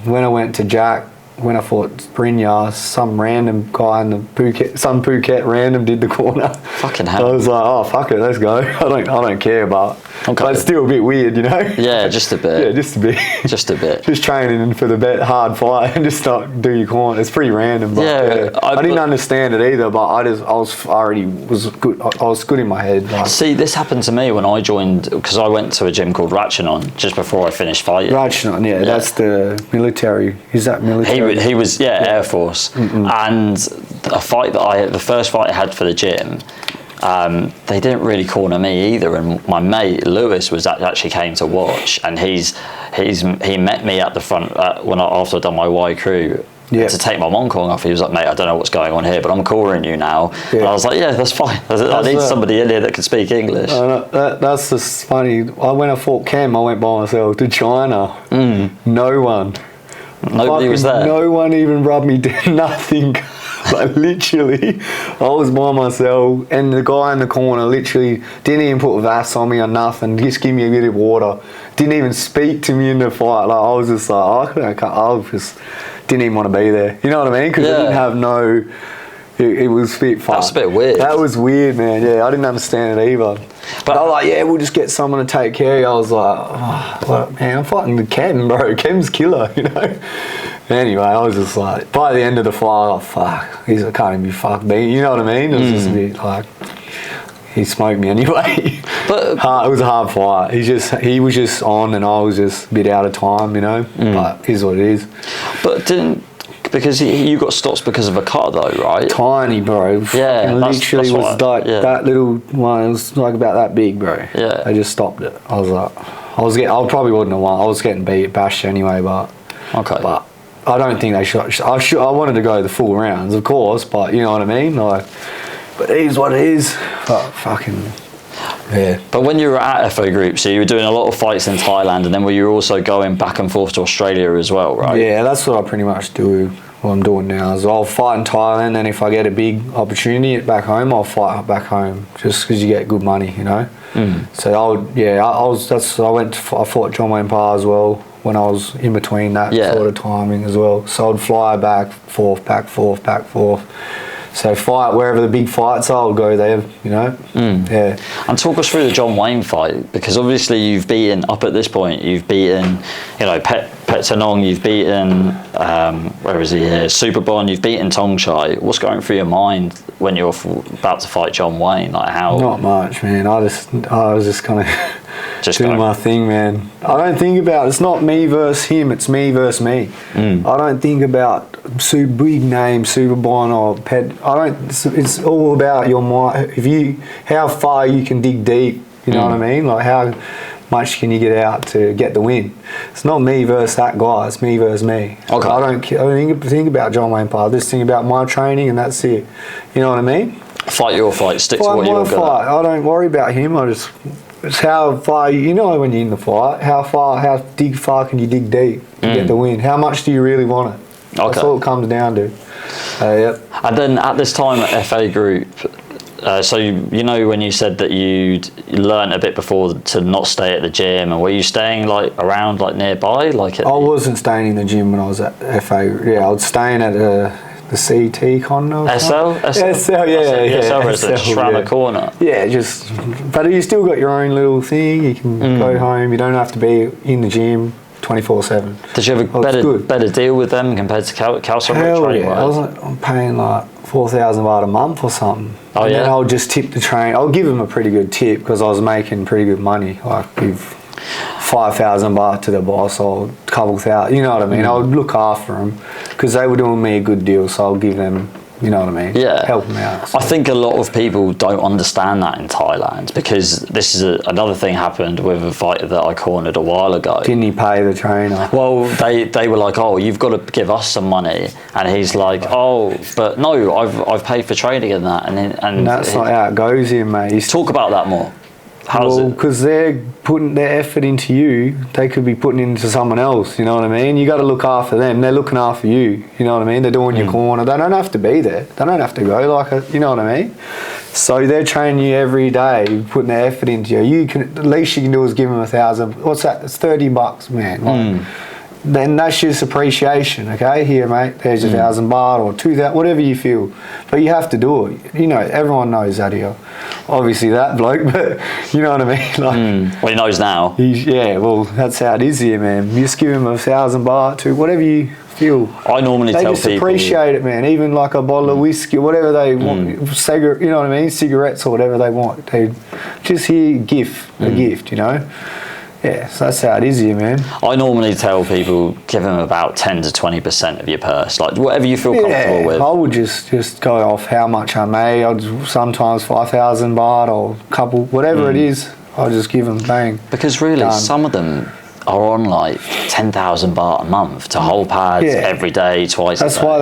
when I went to Jack, when I fought Brinya, some random guy in the Phuket random did the corner. Fucking hell. I was like, oh, fuck it, let's go. I don't care, but it's still a bit weird, you know? Yeah, just a bit. Yeah, just a bit. Just a bit. Just training for the hard fight and just not do your corner. It's pretty random. But yeah, I didn't understand it either, but I was good in my head. Like. See, this happened to me when I joined, because I went to a gym called Ratchanon just before I finished fighting. Ratchanon, yeah, that's the military. Is that military? He was Air Force. And the first fight I had for the gym, they didn't really corner me either, and my mate Lewis actually came to watch, and he met me at the front after I'd done my Y crew to take my Mongkong off. He was like, mate, I don't know what's going on here, but I'm cornering you now. And I was like, yeah, that's fine. I need somebody in here that can speak English. That's just funny. When I fought Cam, I went by myself to China. No one. Nobody was there. No one even rubbed me down. Nothing. Like, literally, I was by myself, and the guy in the corner literally didn't even put Vass on me or nothing. Just give me a bit of water. Didn't even speak to me in the fight. Like, I was just like, I just didn't even want to be there. You know what I mean? Because I didn't have no. It was a bit fun. That's a bit weird. That was weird, man. Yeah, I didn't understand it either. But I was like, yeah, we'll just get someone to take care of you. I was like, oh, man, I'm fighting the Kem, bro. Kem's killer, you know? Anyway, I was just like, by the end of the fight, I was like, fuck, I can't even be fucked me. You know what I mean? It was just a bit like, he smoked me anyway. But it was a hard fight. He was just on, and I was just a bit out of time, you know? But it is what it is. But because you got stops because of a cut though, right? Tiny, bro. Yeah, literally was like that little one. It was like about that big, bro. Yeah. They just stopped it. I was like, I probably wouldn't have won. I was getting bashed anyway, but But I don't think they should. I wanted to go the full rounds, of course, but you know what I mean. Like, but it is what it is. But fucking. Yeah. But when you were at FO Group, so you were doing a lot of fights in Thailand, and then were you also going back and forth to Australia as well, right? Yeah, that's what I pretty much do. What I'm doing now is I'll fight in Thailand, and if I get a big opportunity back home, I'll fight back home just because you get good money, you know. So I fought John Wayne Parr as well when I was in between that sort of timing as well. So I'd fly back forth. So fight wherever the big fights are, I'll go there, you know. Yeah. And talk us through the John Wayne fight, because obviously you've beaten, up at this point, you've beaten, you know, Pettanong, you've beaten, where is he here, Superbon, you've beaten Thongchai. What's going through your mind when you're about to fight John Wayne? Like, how? Not much, man. I was just kind of doing my thing, man. I don't think about, it's not me versus him, it's me versus me. I don't think about big name, Superbon or Pet. It's all about your mind. How far you can dig deep, you know what I mean? Like, how much can you get out to get the win? It's not me versus that guy, it's me versus me. Okay. I don't think about John Wayne Parr, I just think about my training, and that's it. You know what I mean? Fight your fight, stick to what you're good at. I don't worry about him, it's how far, you know, when you're in the fight, how far can you dig deep to get the win? How much do you really want it? That's all it comes down to. Yep. And then at this time at FA Group, So you know when you said that you'd learned a bit before to not stay at the gym, and were you staying like around like nearby? Like I wasn't staying in the gym when I was at FA. Yeah, I was staying at the CT Condo. SL, yeah. SL residence, just around the corner. Yeah, but you still got your own little thing. You can go home. You don't have to be in the gym 24/7. Did you have a better deal with them compared to Kaewsamrit training? Yeah, I'm paying like 4,000 baht a month or something. Oh, and yeah? then I'll just tip the train. I'll give them a pretty good tip because I was making pretty good money. Like give 5,000 baht to the boss or a couple thousand. You know what I mean? I would look after them because they were doing me a good deal. So I'll give them. You know what I mean? Yeah. Help them out. So. I think a lot of people don't understand that in Thailand because this is another thing happened with a fighter that I cornered a while ago. Didn't he pay the trainer? Well, they were like, oh, you've got to give us some money. And he's like, oh, but no, I've paid for training and that. And that's not how it goes here, mate. Talk about that more. How's it? Because they're putting their effort into you, they could be putting it into someone else, you know what I mean? You got to look after them. They're looking after you, you know what I mean? They're doing your corner. They don't have to be there. They don't have to go you know what I mean? So they're training you every day, putting their effort into you. You can, the least you can do is give them 1,000. What's that? It's $30, man. Like, then that's just appreciation, okay? Here, mate, there's 1,000 baht or 2,000, whatever you feel. But you have to do it. You know, everyone knows that here. Obviously that bloke, but you know what I mean? Like, well, he knows now. Yeah, well, that's how it is here, man. You just give him 1,000 baht to whatever you feel. I normally tell people. They just appreciate it, man. Even like a bottle of whiskey, whatever they want, cigarette, you know what I mean? Cigarettes or whatever they want. They just here, a gift, you know? Yeah, so that's how it is here, man. I normally tell people, give them about 10 to 20% of your purse, like whatever you feel comfortable with. I would just go off how much I made. I'd sometimes 5,000 baht or a couple, whatever it is, I'll just give them bang. Because really, some of them are on like 10,000 baht a month to hold pads every day, twice a day. That's why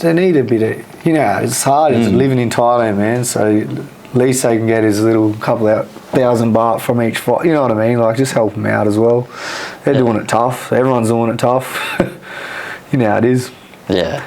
they need a bit of, you know, it's hard. It's living in Thailand, man, so at least they can get his little couple of 1,000 baht from each fight. You know what I mean? Like, just help them out as well. They're doing it tough. Everyone's doing it tough. You know how it is. Yeah.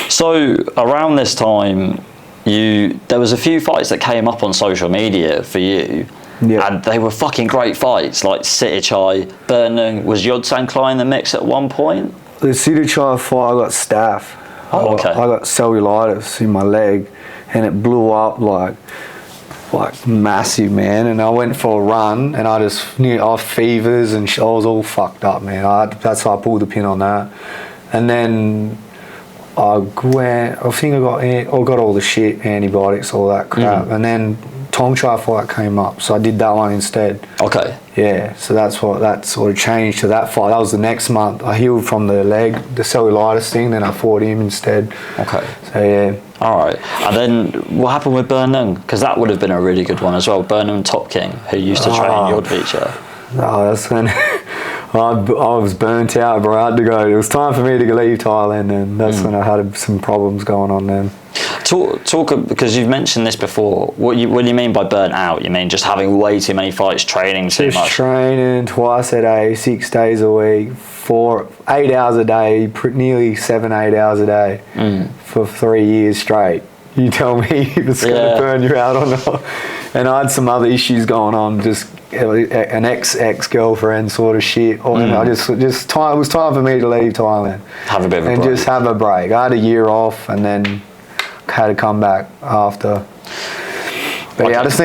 So around this time, there was a few fights that came up on social media for you. Yeah. And they were fucking great fights, like Sitsongpeenong, Burnout. Was Yodsankli in the mix at one point? The Sitsongpeenong fight, I got staph. Oh, okay. I got cellulitis in my leg, and it blew up like massive, man. And I went for a run, and I had fevers, and I was all fucked up, man. That's why I pulled the pin on that. And then I think I got all the shit, antibiotics, all that crap. And then Thongchai fight came up, so I did that one instead. Okay. Yeah, so that sort of changed to that fight. That was the next month. I healed from the leg, the cellulitis thing, then I fought him instead. Okay. So yeah. All right. And then what happened with Burnout? Because that would have been a really good one as well. Burnout Top King, who used to train Yod Beacher. Oh, that's when I was burnt out, bro. I had to go. It was time for me to leave Thailand, and that's when I had some problems going on then. Talk because you've mentioned this before. What do you mean by burnt out? You mean just having way too many fights, training too much? Just training twice a day, 6 days a week, 8 hours a day, nearly 7-8 hours a day for 3 years straight. You tell me if it's going to burn you out or not. And I had some other issues going on, just an ex-girlfriend sort of shit. Or I it was time for me to leave Thailand. Have a bit of a break. And just have a break. I had a year off, and then had to come back after. But yeah, I just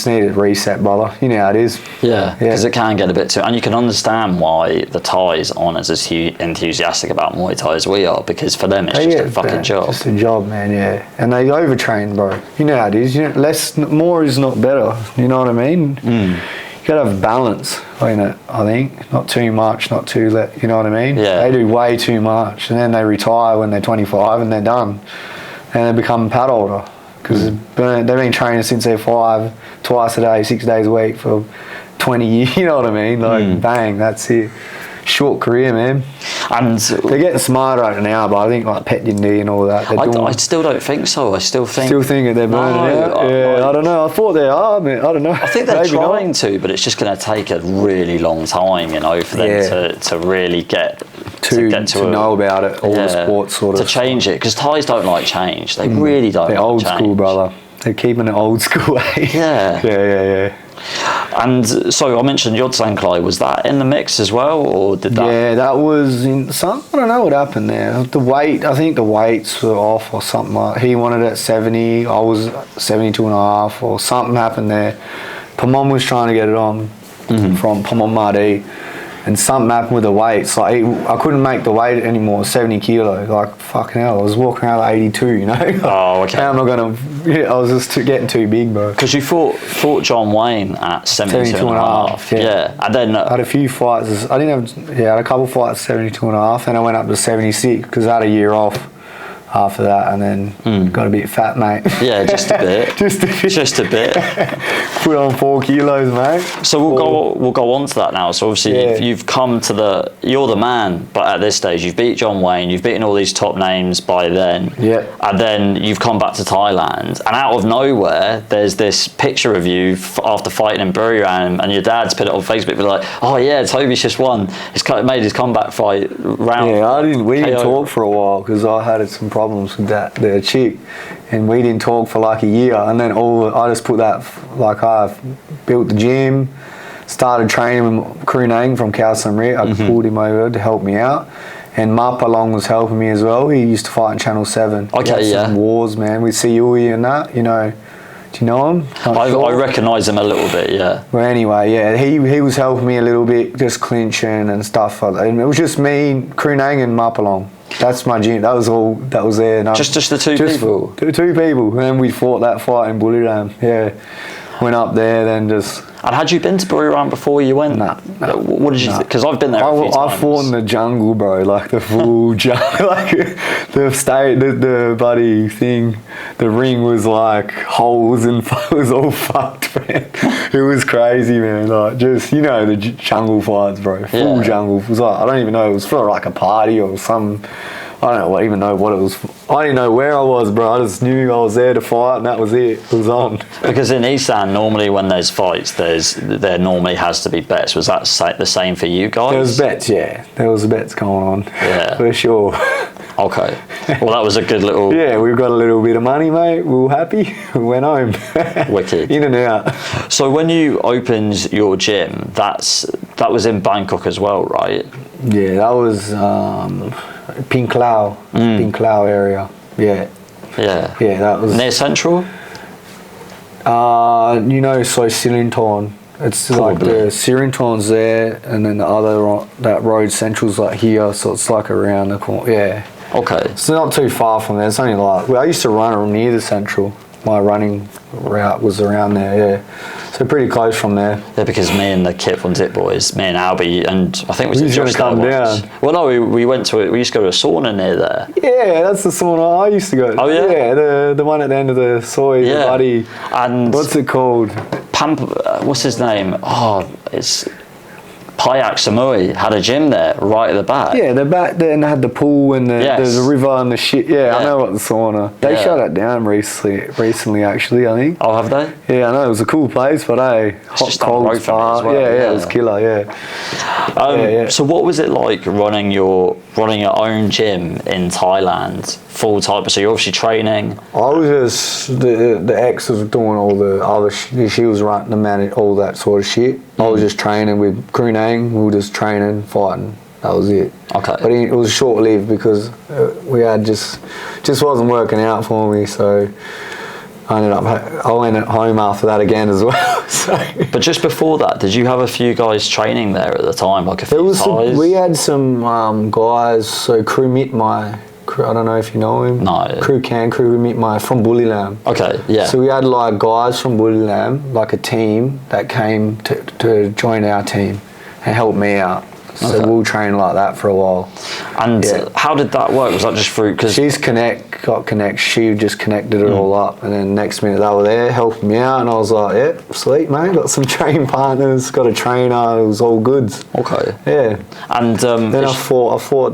needed to reset, brother. You know how it is. Yeah, because it can get a bit too... And you can understand why the Thais aren't as enthusiastic about Muay Thai as we are, because for them it's just a fucking job. Just a job, man, yeah. And they overtrain, bro. You know how it is. More is not better. You know what I mean? You got to have balance in it, I think. Not too much, not too you know what I mean? Yeah. They do way too much, and then they retire when they're 25 and they're done. And they become pad holder. Because they've been training since they're 5, twice a day, 6 days a week for 20 years, you know what I mean? Like, bang, that's it. Short career, man. And they're getting smarter now, but I think like Pet Yindi and all that. I still don't think so. I still think that they're burning out. I don't know. I thought they are, man. I don't know. I think they're trying to, but it's just going to take a really long time, you know, for them to really get to know about it, all the sports sort of to change it, because Thais don't like change. They really don't. They're like old change. school, brother. They're keeping it old school, eh? Yeah. Yeah. And so I mentioned Thongchai. Was that in the mix as well, or did that? Yeah, that was in some. I don't know what happened there. The weight, I think the weights were off or something. He wanted it at 70. I was 72 and a half, or something happened there. Pamon was trying to get it on from Pamon Mardi, and something happened with the weights. Like I couldn't make the weight anymore. 70 kilo. Like fucking hell, I was walking around like 82. You know. Oh, okay. How am I gonna? Yeah, I was just getting too big, bro. Because you fought John Wayne at 72 and a half. Yeah. And then I had a few fights. I had a couple fights 72 and a half, and I went up to 76 because I had a year off after that, and then got a bit fat, mate. Yeah, just a bit. just a bit. Put on 4 kilos, mate. So we'll go on to that now. So obviously you've come to you're the man, but at this stage you've beat John Wayne, you've beaten all these top names by then. Yeah. And then you've come back to Thailand, and out of nowhere there's this picture of you after fighting in Buriram, and your dad's put it on Facebook, be like, oh yeah, Toby's just won. He's made his comeback fight round. Yeah, we didn't talk for a while because I had some problems with the chick, and we didn't talk for like a year, and then I just put that, like I built the gym, started training with Krunang from Kaewsamrit. I pulled him over to help me out, and Mapalong was helping me as well. He used to fight in Channel 7. Okay, yeah. Some wars, man, with Siui and that, you know. Do you know him? I recognise him a little bit, yeah. Well, anyway, yeah, he was helping me a little bit, just clinching and stuff like that. And it was just me, Krunang and Mapalong. That's my gym. That was all that was there. No, just the two people? The two people. And then we fought that fight in Buriram. Yeah. Went up there, then just... And had you been to Buriram before you went? Nah. What did you think? Because I've been there a few times. I fought in the jungle, bro. Like the full jungle. Like the bloody thing. The ring was like holes and it was all fucked, man. It was crazy, man. Like just, you know, the jungle fights, bro. Full jungle. It was like, I don't even know. It was for like a party or some... I don't even know what it was. I didn't know where I was, bro. I just knew I was there to fight, and that was it. It was on. Because in Isan, normally when there's fights, there normally has to be bets. Was that the same for you guys? There was bets, yeah. There was bets going on. Yeah. For sure. Okay. Well, that was a good little... Yeah, we got a little bit of money, mate. We were happy. We went home. Wicked. In and out. So when you opened your gym, that was in Bangkok as well, right? Yeah, that was Pink Cloud area. Yeah. Yeah. Yeah, that was... Near Central? You know, so Sirinton. It's Probably. like the Sirinton's there, and then the other, that road Central's like here, so it's like around the corner. Yeah. Okay. It's not too far from there. It's only like... Well, I used to run near the Central. My running route was around there, yeah. So pretty close from there. Yeah, because me and the Kip from Dip Boys, me and Albie, and I think we used to come down. Well, no, we went to it. We used to go to a sauna near there. Yeah, that's the sauna I used to go. Oh yeah. Yeah, the one at the end of the soy, the buddy. And what's it called? What's his name? Oh, it's Kaewsamrit had a gym there right at the back. Yeah, the back there, and they had the pool and there's a river and the shit. Yeah, I know what the sauna. They shut it down recently actually, I think. Oh, have they? Yeah, I know. It was a cool place, but hot, cold start. Well. Yeah, it was killer. Yeah. So what was it like running your own gym in Thailand full time? So you're obviously training. I was just the ex was doing all the other. She was running the manage all that sort of shit. I was just training with Krunang. We were just training, fighting. That was it. Okay. But it was short lived because we had just wasn't working out for me. So I went home after that again as well. So. But just before that, did you have a few guys training there at the time, like a few Thais? We had some guys. So I don't know if you know him. No. Crew from Bulilam. Okay, yeah. So we had like guys from Bulilam, like a team that came to join our team and help me out. So we'll train like that for a while. And how did that work? Was that just through... Cause she just connected it all up, and then next minute they were there helping me out, and I was like, yeah, sweet, mate, got some training partners, got a trainer, it was all good. Okay. Yeah. And then I fought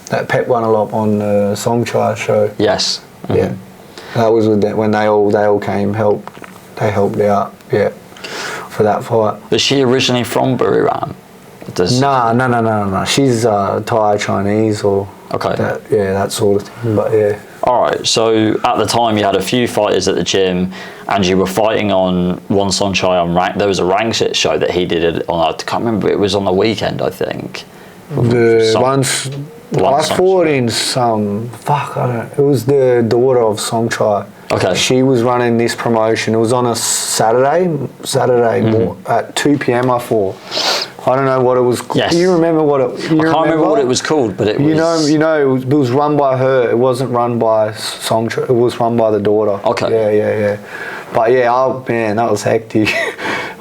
that Pep won a lot on the Thongchai show. Yes. Mm-hmm. Yeah. That was with when they all came, they helped out, for that fight. Was she originally from Buriram? No. She's Thai Chinese or that sort of thing. But yeah. All right, so at the time you had a few fighters at the gym and you were fighting on one Thongchai on rank. There was a rank shit show that he did on, I can't remember, it was on the weekend, I think. I fought in some, it was the daughter of Thongchai. Okay. She was running this promotion. It was on a Saturday at 2 p.m. I fought. I don't know what it was. Yes. Do you remember what it? I can't remember what it was called, but it was. It was run by her. It wasn't run by Thongchai. It was run by the daughter. Okay. Yeah. But yeah, man, that was hectic.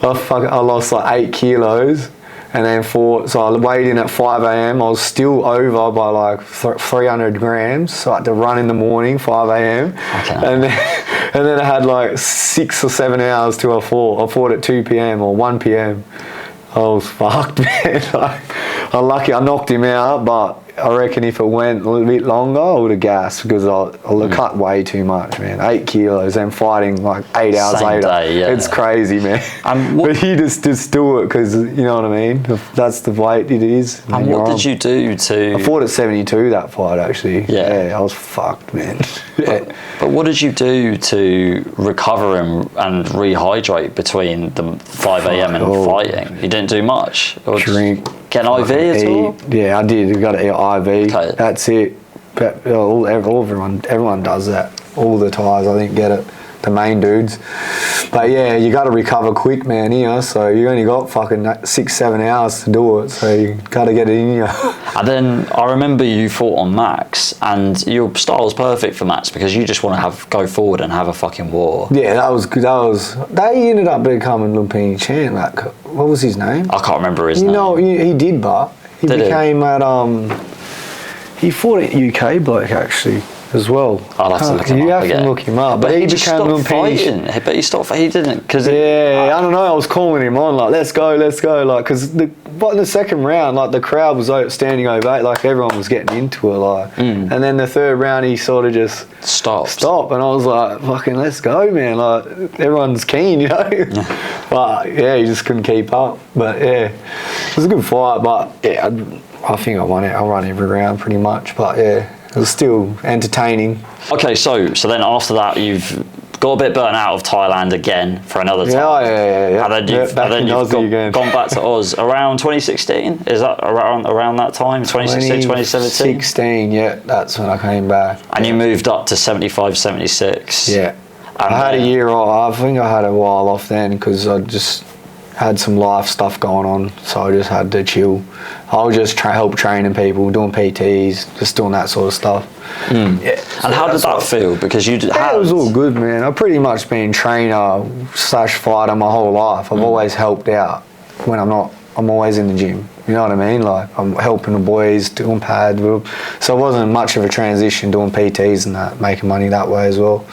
I lost like 8 kilos, and then fought. So I weighed in at 5 a.m. I was still over by like 300 grams. So I had to run in the morning, 5 a.m. Okay. And then I had like 6 or 7 hours till I fought. I fought at 2 p.m. or 1 p.m. I was fucked, man. I'm lucky I knocked him out, but I reckon if it went a little bit longer, I would have gassed because I cut way too much, man. 8 kilos and fighting like 8 hours Same later. day, yeah. It's crazy, man. But he just do it because, you know what I mean? That's the weight it is. And what did you do to... I fought at 72 that fight, actually. Yeah. I was fucked, man. Yeah. But what did you do to recover and rehydrate between the 5 a.m. and fighting? You didn't do much? Or Drink. Get an IV at all? Yeah, I did. You got an IV. Okay. That's it. But everyone does that. All the Thais, I think, get it. The main dudes. But yeah, you got to recover quick, man, here. So you only got fucking 6-7 hours to do it. So you got to get it in you. And then I remember you fought on Max, and your style was perfect for Max because you just want to go forward and have a fucking war. Yeah, that was good. They ended up becoming Lumpini champ. Like, what was his name? I can't remember his name. You know, he did, but he became at he fought at UK bloke actually as well. I'll have to look him up. You have to look him up. But he just became stopped fighting. But he stopped. He didn't because. Yeah, I don't know. I was calling him on like, let's go, like, because in the second round, like the crowd was standing ovation, like everyone was getting into it, like, and then the third round he sort of just stopped, and I was like, fucking, let's go, man, like everyone's keen, you know. But yeah, he just couldn't keep up. But yeah, it was a good fight. But yeah, I think I won it. I won every round pretty much. But yeah. It was still entertaining. Okay, so then after that, you've got a bit burnt out of Thailand again for another time. Yeah. And then you've gone back to Oz around 2016. Is that around that time? 2016, 2017? 2016, yeah. That's when I came back. And you moved up to 75, 76. Yeah. And I had a year off. I think I had a while off then because I just had some life stuff going on, so I just had to chill. I was just help training people, doing PTs, just doing that sort of stuff. Yeah. And how did that feel? Because you did. It was all good, man. I've pretty much been trainer/fighter my whole life. I've always helped out when I'm not. I'm always in the gym. You know what I mean? Like I'm helping the boys, doing pad. So it wasn't much of a transition doing PTs and that, making money that way as well.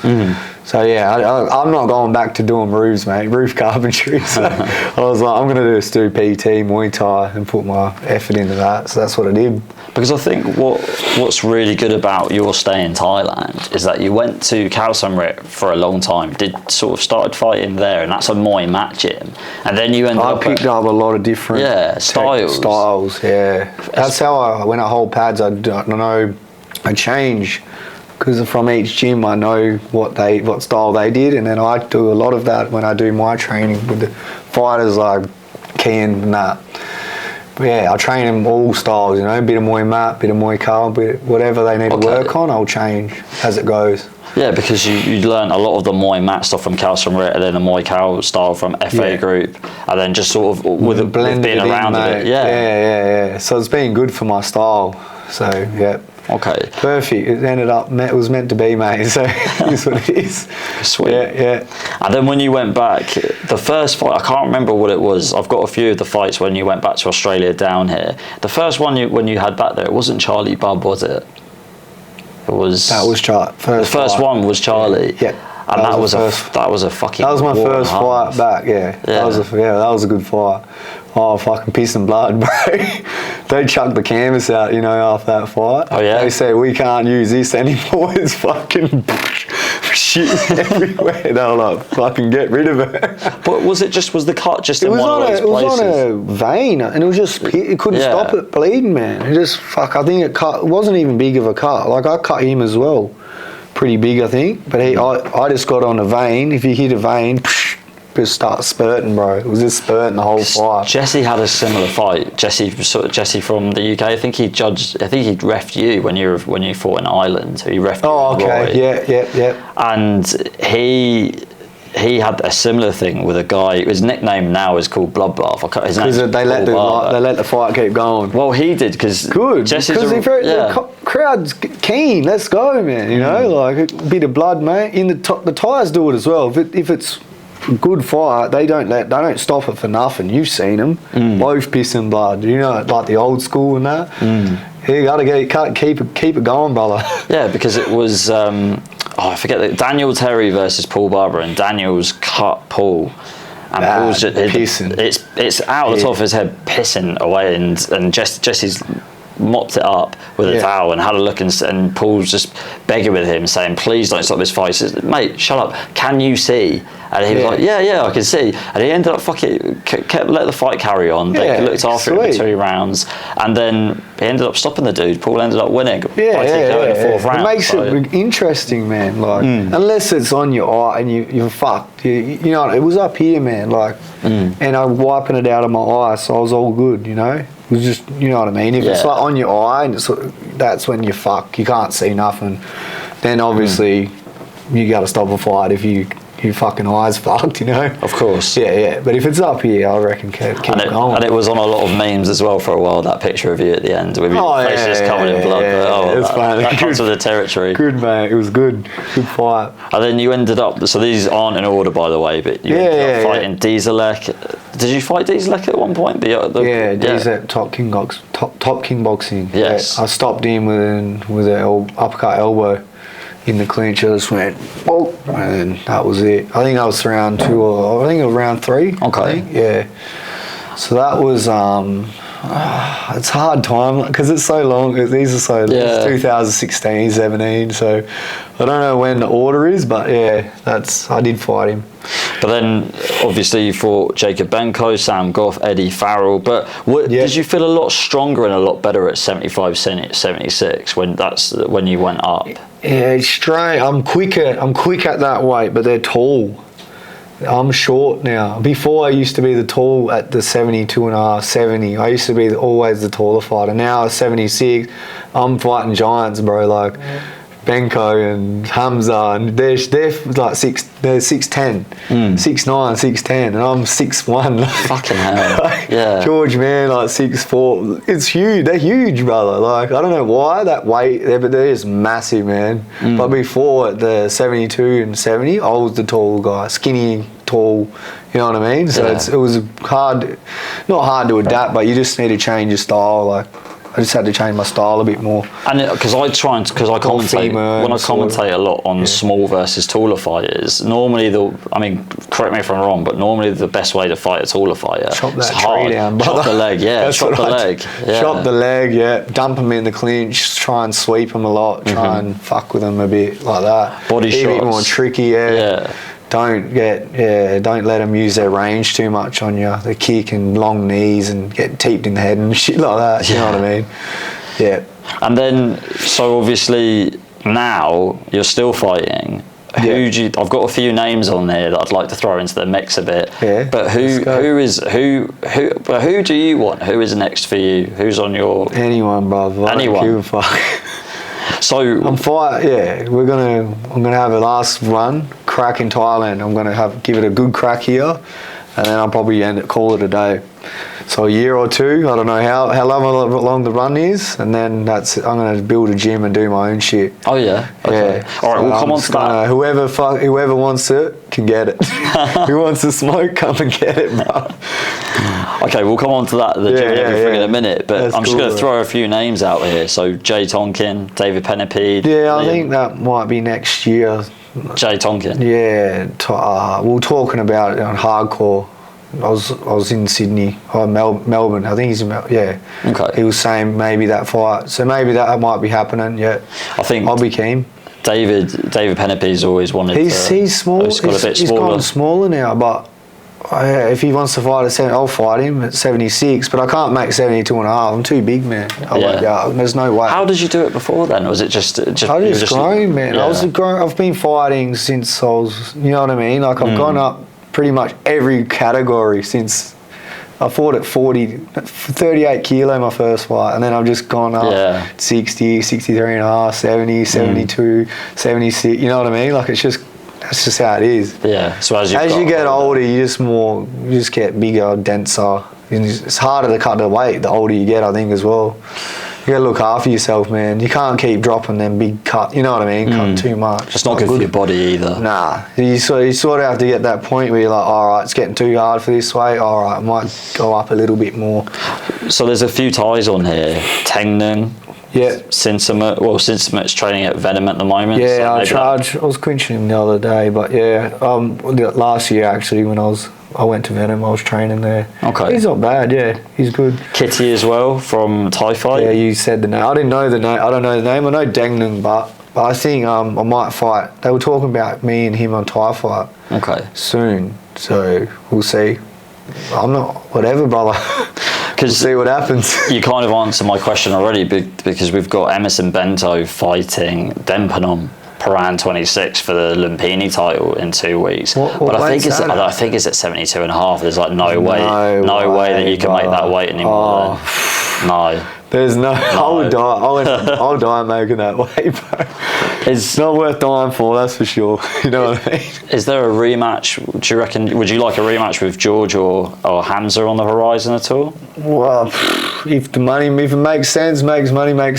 So yeah, I'm not going back to doing roofs, mate. Roof carpentry. So I was like, I'm gonna just do PT, Muay Thai, and put my effort into that. So that's what I did. Because I think what's really good about your stay in Thailand is that you went to Kaewsamrit for a long time, started fighting there, and that's a Muay mat gym, and then you ended up. I picked up a lot of different styles. Yeah, that's how when I hold pads, I don't know, I change. Because from each gym I know what style they did, and then I do a lot of that when I do my training with the fighters like Kian and that. But yeah, I train them all styles, you know, a bit of Muay mat, bit of Muay Khao, whatever they need to work on, I'll change as it goes. Yeah, because you learn a lot of the Muay mat stuff from Kaewsamrit, and then the Muay Khao style from FA Group, and then just sort of with being around it. Yeah. So it's been good for my style. So yeah. Okay. Perfect. It ended up, it was meant to be, mate. So it's what it is. Sweet. Yeah. And then when you went back, the first fight, I can't remember what it was. I've got a few of the fights when you went back to Australia down here. The first one when you had back there, it wasn't Charlie Bubb, was it? It was. That was Charlie. The first one was Charlie. Yeah. And that was a fucking. That was my first fight back. Yeah. That was a good fight. Oh, fucking piss and blood, bro. They chucked the canvas out, you know, after that fight. Oh, yeah? They say, we can't use this anymore. It's fucking shit everywhere. They were like, fucking get rid of it. But was the cut just in one of those places? It was on a vein, and it was just, it couldn't stop it bleeding, man. It just, I think it wasn't even big of a cut. Like, I cut him as well. pretty big, I think. But I just got on a vein. If you hit a vein, just start spurting, bro. It was just spurting the whole fight. Jesse had a similar fight. Jesse from the UK. I think he reffed you when you fought in Ireland. He reffed you. Oh, okay. Yeah. And he had a similar thing with a guy. His nickname now is called Bloodbath. Because they let the fight keep going. Well, he did because the crowd's keen. Let's go, man. You know, like a bit of blood, mate. The Thais do it as well. If it's a good fight, they don't stop it for nothing. You've seen them, both piss and blood. You know, like the old school and that. You can't keep it going, brother. Yeah, because it was. I forget that Daniel Terry versus Paul Barber, and Daniel's cut Paul, and Paul's just pissing. It's out of the top of his head, pissing away, and Jesse's mopped it up with a towel and had a look, and Paul's just begging with him, saying, "Please don't stop this fight." He says, "Mate, shut up. Can you see?" And he was like, "Yeah, I can see." And he ended up kept let the fight carry on. They looked after it for 2 rounds, and then he ended up stopping the dude. Paul ended up winning. In the 4th round. It makes it interesting, man. Like unless it's on your eye and you're fucked. You know, it was up here, man. Like, and I'm wiping it out of my eye, so I was all good. You know. It was just, you know what I mean? If it's like on your eye, and that's when you're fucked. You can't see nothing. Then obviously you got to stop a fight if your fucking eye's fucked, you know? Of course. Yeah. But if it's up here, I reckon keep going. And it was on a lot of memes as well for a while, that picture of you at the end with your face just covered in blood. That comes with the territory. Good, mate. It was good. Good fight. And then you ended up, so these aren't in order, by the way, but you ended up fighting Dieselek. Did you fight Dieselek at one point? Dieselek, top kickboxing. Yes. Yeah, I stopped him with an uppercut elbow in the clinch. I just went, and that was it. I think that was round 2 or I think it was round 3. Okay. Yeah. So that was it's hard time because it's so long. These are so long. It's 2016, 17. So I don't know when the order is, but I did fight him. But then, obviously, you fought Jacob Benko, Sam Goff, Eddie Farrell. But did you feel a lot stronger and a lot better at 75, 76 when you went up? Yeah, it's strange. I'm quick at that weight, but they're tall. I'm short now. Before I used to be the tall at the 72.5, 70. I used to be always the taller fighter. Now 76, I'm fighting giants, bro. Like Benko and Hamza, and they're like 6'10", 6'9", 6'10", and I'm 6'1". Fucking hell. George, man, like 6'4". It's huge. They're huge, brother. Like, I don't know why that weight, but they're just massive, man. But before at the 72 and 70, I was the tall guy, skinny, tall. You know what I mean? So it was not hard to adapt, but you just need to change your style. Like, I just had to change my style a bit more. And because I commentate a lot on small versus taller fighters. Normally, correct me if I'm wrong, but normally the best way to fight a taller fighter chop that tree down, brother. Chop the leg, chop the leg. Chop the leg, dump them in the clinch, try and sweep them a lot, try and fuck with them a bit like that. Body shots. A bit more tricky, Don't let them use their range too much on you. They kick and long knees and get teeped in the head and shit like that. You know what I mean? Yeah. And then, so obviously now you're still fighting. I've got a few names on there that I'd like to throw into the mix a bit. Yeah. But who do you want? Who is next for you? Who's on your? Anyone, brother. Anyone. So I'm gonna have a last run crack in Thailand. I'm gonna give it a good crack here, and then I'll probably call it a day. So a year or 2, I don't know how long the run is, and then I'm gonna build a gym and do my own shit. Oh yeah. Okay. All right, we'll come on to that. Whoever wants it can get it. Who wants to smoke, come and get it, bro. Okay, we'll come on to that, the gym and everything in a minute, but I'm just going to throw a few names out here. So Jay Tonkin, David Penapede. Yeah, I think that might be next year. Jay Tonkin. Yeah, we were talking about it on Hardcore. I was in Sydney, Melbourne. I think he's in Melbourne. Yeah. Okay. He was saying maybe that fight, so maybe that might be happening. Yeah. I think I'll be keen. David Penapede's always wanted. He's small. He's gone smaller now, but if he wants to fight at 70, I'll fight him at 76, but I can't make 72 and a half. I'm too big, man. I won't go. There's no way. How did you do it before then? Was it just I just grown, man. Yeah. I've been fighting since I was, you know what I mean? Like, I've gone up pretty much every category since I fought at 38 kilo my first fight, and then I've just gone up 60, 63 and a half, 70, 72, 76, you know what I mean? Like, that's just how it is. Yeah. So as you get older, you just get bigger, denser. And it's harder to cut the weight the older you get, I think, as well. You gotta look after yourself, man. You can't keep dropping them big cut. You know what I mean? Cut too much. It's not good for your body either. Nah. You sort of have to get that point where you're like, all right, it's getting too hard for this weight. All right, I might go up a little bit more. So there's a few ties on here. Tengning. Yeah. Sitsongpeenong. Well, Sitsongpeenong's training at Venom at the moment. Yeah, I was clinching him the other day, but yeah, last year actually when I went to Venom, I was training there. Okay. He's not bad, yeah. He's good. Kitty as well from Thai Fight. Yeah, you said the name. I didn't know the name. I don't know the name. I know Dengnung, but I think I might fight. They were talking about me and him on Thai Fight. Okay. Soon, so we'll see. I'm not whatever, brother. We'll see what happens. You kind of answered my question already because we've got Emerson Bento fighting Dempanong Paran 26 for the Lumpini title in 2 weeks. But I think it's at 72 and a half. There's like no way that you can make that weight anymore. No. There's no. I'll die making that weight, bro. It's not worth dying for, that's for sure. You know what I mean? Is there a rematch? Do you reckon? Would you like a rematch with George or Hamza on the horizon at all? Well, if it makes sense, makes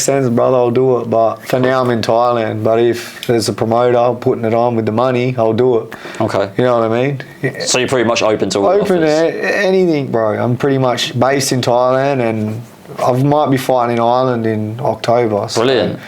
sense, brother, I'll do it. But for now, I'm in Thailand. But if there's a promoter putting it on with the money, I'll do it. Okay. You know what I mean? So you're pretty much open to all open offers? to anything, bro. I'm pretty much based in Thailand, and I might be fighting in Ireland in October. So brilliant.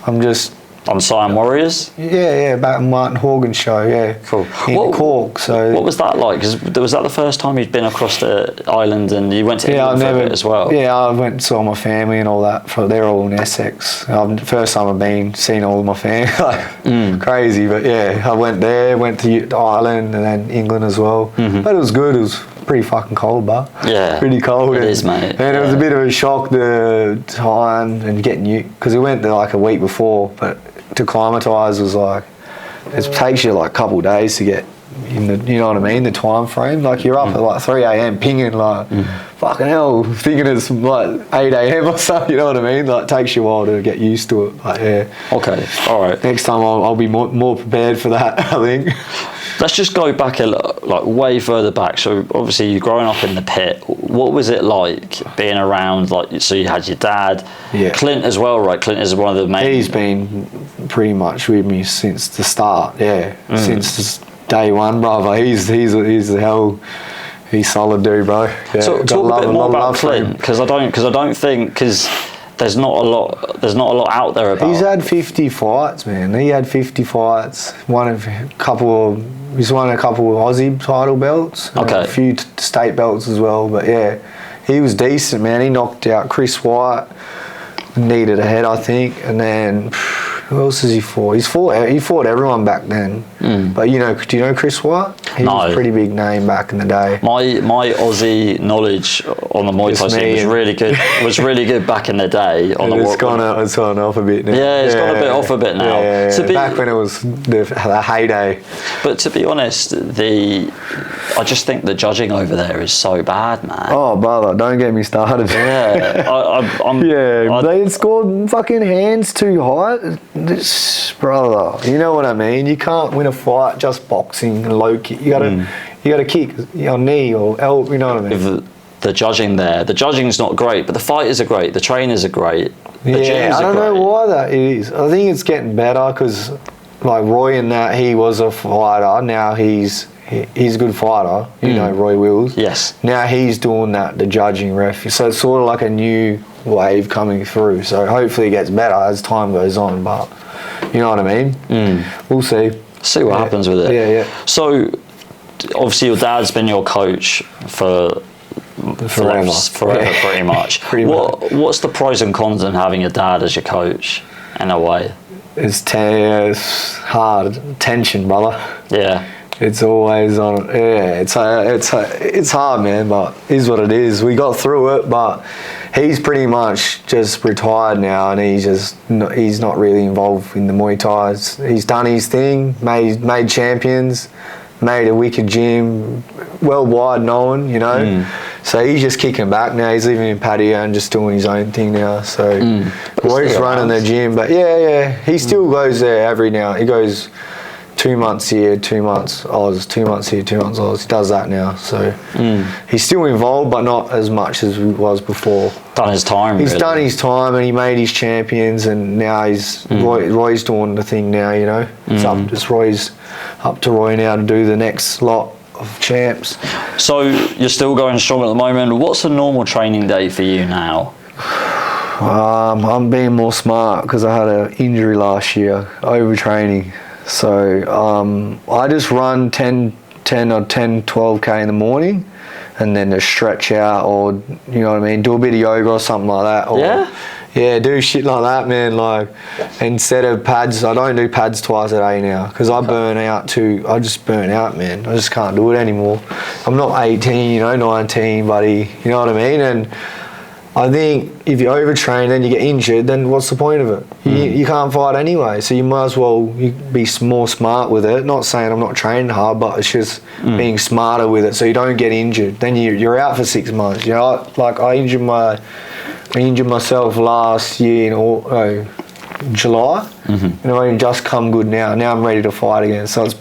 I'm just on Siam Warriors. Yeah, back in Martin Horgan's show. Yeah, cool. In Cork. So what was that like? Because was that the first time you'd been across the island and you went to England for a bit as well? Yeah, I went and saw my family and all that. They're all in Essex. First time I've seen all of my family. Crazy, but yeah, I went there, went to Ireland and then England as well. But it was good. It was pretty fucking cold, but pretty cold. It is, mate. And it was a bit of a shock the time and getting you, because we went there like a week before, but to acclimatise was like, it takes you like a couple of days to get in the, you know what I mean, the time frame. Like you're up at like 3 a.m. pinging like, fucking hell, thinking it's like 8 a.m. or something, you know what I mean? Like it takes you a while to get used to it, but yeah. Okay, all right. Next time I'll be more prepared for that, I think. Let's just go back like way further back. So obviously you're growing up in the pit. What was it like being around? Like, so you had your dad, Clint as well, right? Clint is one of the main. He's been pretty much with me since the start. Yeah, since day one, brother. He's the hell. He's solid dude, bro. Yeah, so talk a bit more about Clint, because I don't think there's not a lot out there about. He's had 50 fights, man. He had 50 fights. He's won a couple of Aussie title belts. Okay. A few state belts as well. But yeah, he was decent, man. He knocked out Chris White. Needed a head, I think. And then who else has he fought? He fought everyone back then. But do you know Chris White? He was a pretty big name back in the day. My Aussie knowledge on the Muay Thai scene was really good. Was really good back in the day. It's gone off a bit now. Yeah, it's gone a bit off a bit now. Yeah. Back when it was the heyday. But to be honest, I just think the judging over there is so bad, man. Oh, brother, don't get me started. Yeah, they scored fucking hands too high. Brother, you know what I mean? You can't win a fight just boxing and low kick. You gotta kick your knee or elbow. You know what I mean? The judging there, the judging's not great, but the fighters are great. The trainers are great. I don't know why that is. I think it's getting better because, like Roy in that, he was a fighter. Now he's a good fighter. You know Roy Wills. Yes. Now he's doing that, the judging ref. So it's sort of like a new wave coming through. So hopefully it gets better as time goes on. But you know what I mean? We'll see. See what happens with it. Yeah. So obviously your dad's been your coach for forever pretty much. What's the pros and cons in having a dad as your coach in a way? It's hard. Tension, brother. Yeah. It's always on. Yeah, it's hard, man, but it is what it is. We got through it, but he's pretty much just retired now, and he's not really involved in the Muay Thai. He's done his thing, made champions, made a wicked gym, worldwide known, you know. So he's just kicking back now. He's living in patio and just doing his own thing now. So Roy's running the gym, but yeah, he still goes there every now. He goes 2 months here, 2 months Oz, 2 months here, 2 months Oz. He does that now. So he's still involved, but not as much as he was before. Done his time. He's done his time, and he made his champions, and now he's Roy's doing the thing now. You know, it's up to Roy now to do the next lot of champs. So you're still going strong at the moment. What's a normal training day for you now? I'm being more smart because I had an injury last year, overtraining. So I just run 10 or 12k in the morning, and then just stretch out, or you know what I mean, do a bit of yoga or something like that. Or, yeah, do shit like that, man. Like, instead of pads, I don't do pads twice a day now because I burn out too. I just burn out, man. I just can't do it anymore. I'm not 18, you know, 19, buddy. You know what I mean? And I think if you overtrain and you get injured, then what's the point of it? You can't fight anyway, so you might as well be more smart with it. Not saying I'm not training hard, but it's just being smarter with it so you don't get injured. Then you're out for 6 months. You know, like I injured myself last year in July, and I've just come good now. Now I'm ready to fight again. So it's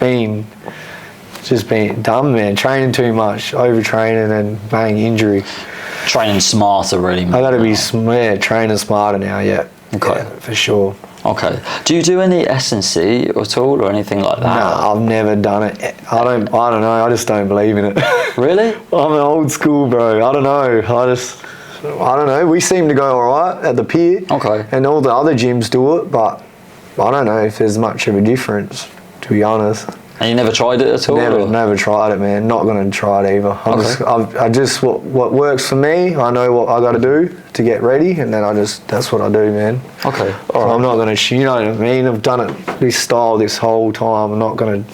just been dumb, man. Training too much, overtraining, and bang, injury. Training smarter, really. I got to be training smarter now. Yeah. Okay. Yeah, for sure. Okay. Do you do any S&C at all, or anything like that? No, I've never done it. I don't know. I just don't believe in it. Really? I'm an old school, bro. I don't know. I don't know. We seem to go all right at the pier. Okay. And all the other gyms do it, but I don't know if there's much of a difference, to be honest. And you never tried it at all? Never tried it, man. Not going to try it either. What works for me, I know what I got to do to get ready, and then that's what I do, man. Okay. All right. I'm not going to, you know what I mean? I've done it this style this whole time. I'm not going to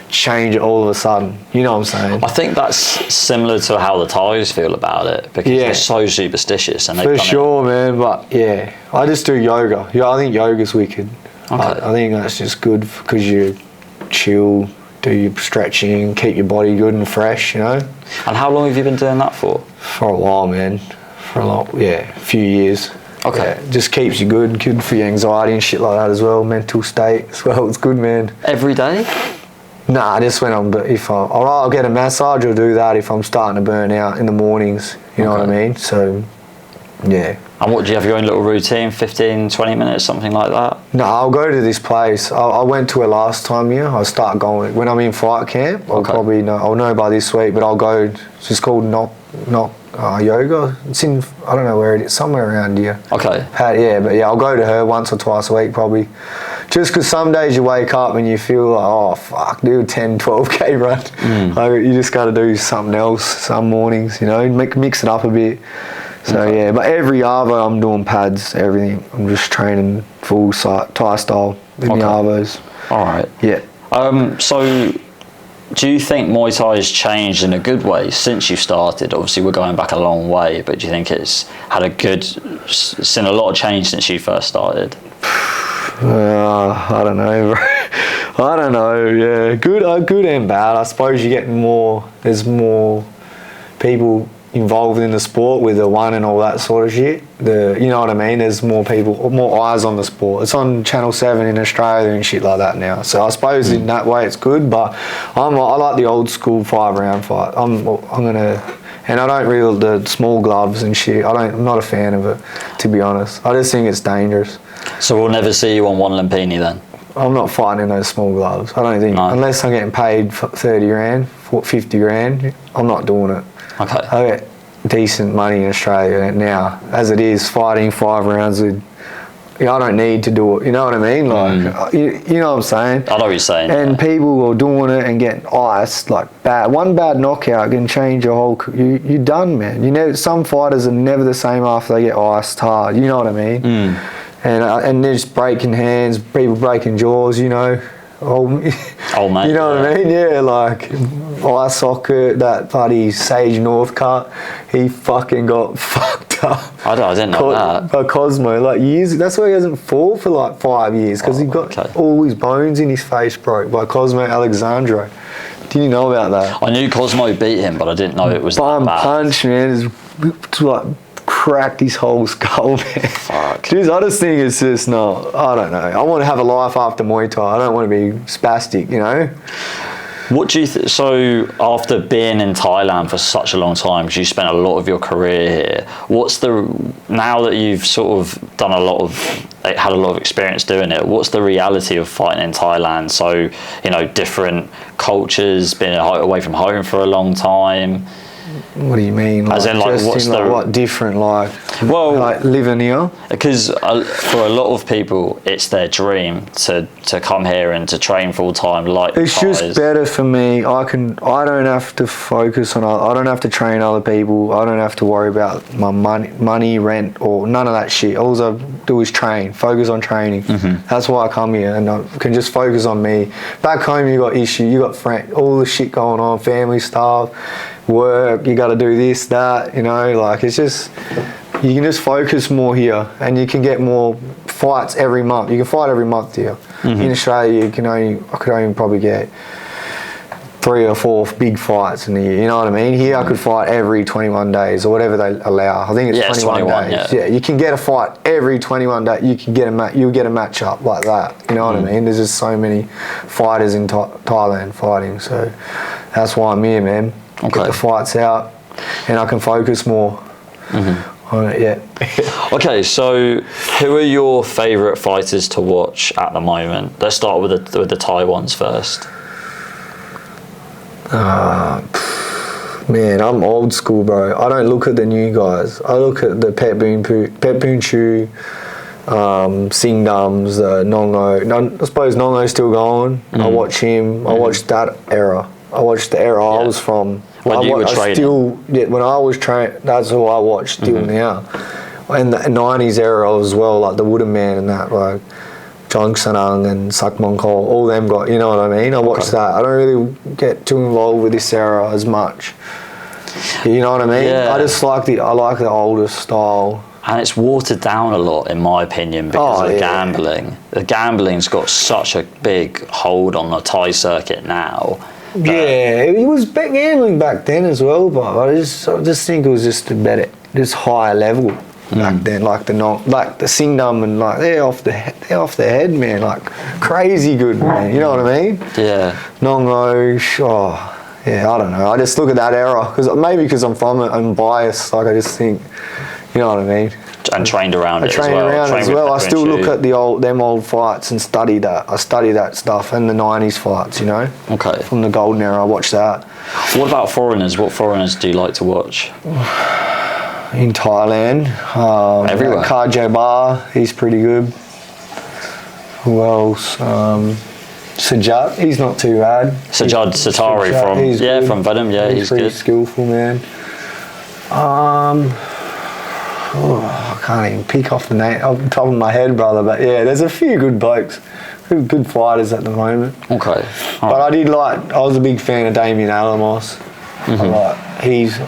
change it all of a sudden. You know what I'm saying? I think that's similar to how the Thais feel about it, because they're so superstitious. And for sure, man. But yeah, I just do yoga. Yeah, I think yoga's wicked. Okay. I think that's just good because you chill, do your stretching, keep your body good and fresh, you know. And how long have you been doing that for? For a while, man. For a few years. Okay. Yeah, just keeps you good for your anxiety and shit like that as well, mental state as well. It's good, man. Every day? Nah, just when I'll get a massage or do that if I'm starting to burn out in the mornings, you know what I mean? So, yeah. And what, do you have your own little routine, 15, 20 minutes, something like that? No, I'll go to this place. I went to it last time here. I'll start going. When I'm in fight camp, I'll know by this week, but I'll go. It's just called Knock Yoga. It's in, I don't know where it is, somewhere around here. Okay. I'll go to her once or twice a week probably. Just because some days you wake up and you feel like, oh, fuck, do a 10, 12K run. You just got to do something else some mornings, you know, mix it up a bit. So yeah, but every arvo I'm doing pads, everything. I'm just training full Thai style in the arvos. All right. Yeah. So do you think Muay Thai has changed in a good way since you started? Obviously we're going back a long way, but do you think it's seen a lot of change since you first started? I don't know, bro. I don't know, yeah. Good and bad. I suppose there's more people involved in the sport with the one and all that sort of shit. You know what I mean? There's more people, more eyes on the sport. It's on Channel 7 in Australia and shit like that now. So I suppose in that way it's good, but I like the old school 5-round fight. And I don't really the small gloves and shit. I'm not a fan of it, to be honest. I just think it's dangerous. So we'll never see you on one Lumpini then? I'm not fighting in those small gloves. I don't think, unless I'm getting paid 30 grand, 50 grand, I'm not doing it. Okay. I get decent money in Australia now. As it is, fighting 5 rounds with, I don't need to do it. You know what I mean? Like, you know what I'm saying? I know what you're saying. And people are doing it and getting iced, like bad. One bad knockout can change your whole. You're done, man. You know, some fighters are never the same after they get iced hard. You know what I mean? And they're just breaking hands, people breaking jaws. You know, old mate. You know what I mean? Yeah, like ice socket, that bloody Sage North cut, he fucking got fucked up. I didn't know that. By Cosmo, like years. That's why he hasn't fought for like 5 years, because he got all his bones in his face broke by Cosmo Alexandro. Did you know about that? I knew Cosmo beat him, but I didn't know it was Bum that bad. punch, man. It's like cracked his whole skull, man. Fuck. Dude, I just think it's just not. I don't know. I want to have a life after Muay Thai. I don't want to be spastic, you know. What do you so after being in Thailand for such a long time, because you spent a lot of your career here, now that you've sort of had a lot of experience doing it, what's the reality of fighting in Thailand? So, you know, different cultures, been away from home for a long time. What do you mean? Like, as in, like, what's the what different, like? Well, like living here. Because for a lot of people, it's their dream to come here and to train full time. Like, it's just better for me. I don't have to focus on. I don't have to train other people. I don't have to worry about my money, rent, or none of that shit. All I do is train. Focus on training. That's why I come here, and I can just focus on me. Back home, you got issues. You got all the shit going on, family stuff, work. You got to do this, that. You know, like it's just. You can just focus more here, and you can get more fights every month. You can fight every month here. In Australia, I could only probably get 3 or 4 big fights in a year. You know what I mean? Here, I could fight every 21 days or whatever they allow. I think it's 21 days. Yeah, you can get a fight every 21 days. You can get you'll get a match up like that. You know what I mean? There's just so many fighters in Thailand fighting, so that's why I'm here, man. Get the fights out, and I can focus more. On it, yeah. Okay, so who are your favourite fighters to watch at the moment? Let's start with the Thai ones first. Man, I'm old school, bro. I don't look at the new guys. I look at the Pet Boon Chu, Sing Dums, Nongo. I suppose Nongo's still going. I watch him. I watched that era. I watched the era I was from. When you were training. When I was training, that's who I watch still now. In the 90s era as well, like the Wooden Man and that, like Jong Sanang and Sakmon Cole, all them got, you know what I mean? I watched that. I don't really get too involved with this era as much. You know what I mean? Yeah. I just like the older style. And it's watered down a lot, in my opinion, because of the gambling. The gambling's got such a big hold on the Thai circuit now. Yeah, it was gambling back then as well, but I just think it was just higher level back then, like the Sing Dum and like they're off the head, man, like crazy good, man. You know what I mean? Yeah. Nongo, yeah, I don't know. I just look at that era because I'm from it, I'm biased. Like I just think, you know what I mean? And trained around it as well. I still look at them old fights and study that. I study that stuff and the 90s fights, you know? Okay. From the golden era, I watch that. What about foreigners? What foreigners do you like to watch? In Thailand. Everywhere. Kaewsamrit, he's pretty good. Who else? Sajjad, he's not too bad. Sajjad Satari from Venom, he's pretty good. Skillful, man. I can't even pick off the name off the top of my head, brother. But yeah, there's a few good blokes, good fighters at the moment. Okay. But I was a big fan of Damien Alamos. He's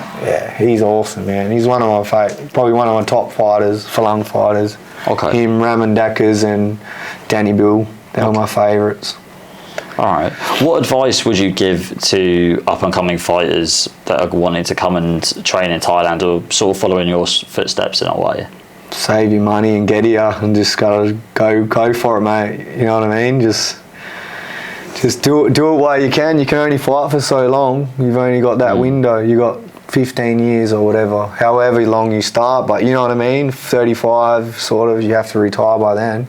awesome, man. He's one of my probably one of my top fighters, Falang fighters. Okay. Him, Raman Dakas and Danny Bill. They were my favourites. All right. What advice would you give to up-and-coming fighters that are wanting to come and train in Thailand or sort of follow in your footsteps in a way? Save your money and get here and just gotta go for it, mate. You know what I mean? Just do it while you can. You can only fight for so long. You've only got that window. You got 15 years or whatever, however long you start. But you know what I mean? 35, sort of. You have to retire by then.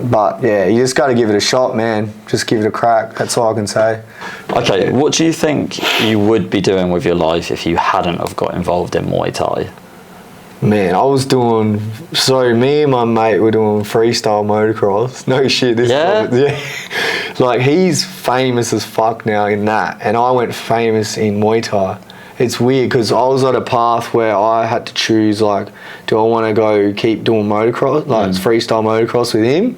But yeah, you just got to give it a shot, man. Just give it a crack. That's all I can say. Okay, what do you think you would be doing with your life if you hadn't have got involved in Muay Thai? Man, me and my mate were doing freestyle motocross. No shit, like he's famous as fuck now in that, and I went famous in Muay Thai. It's weird because I was at a path where I had to choose, like, do I want to go keep doing motocross, like freestyle motocross with him,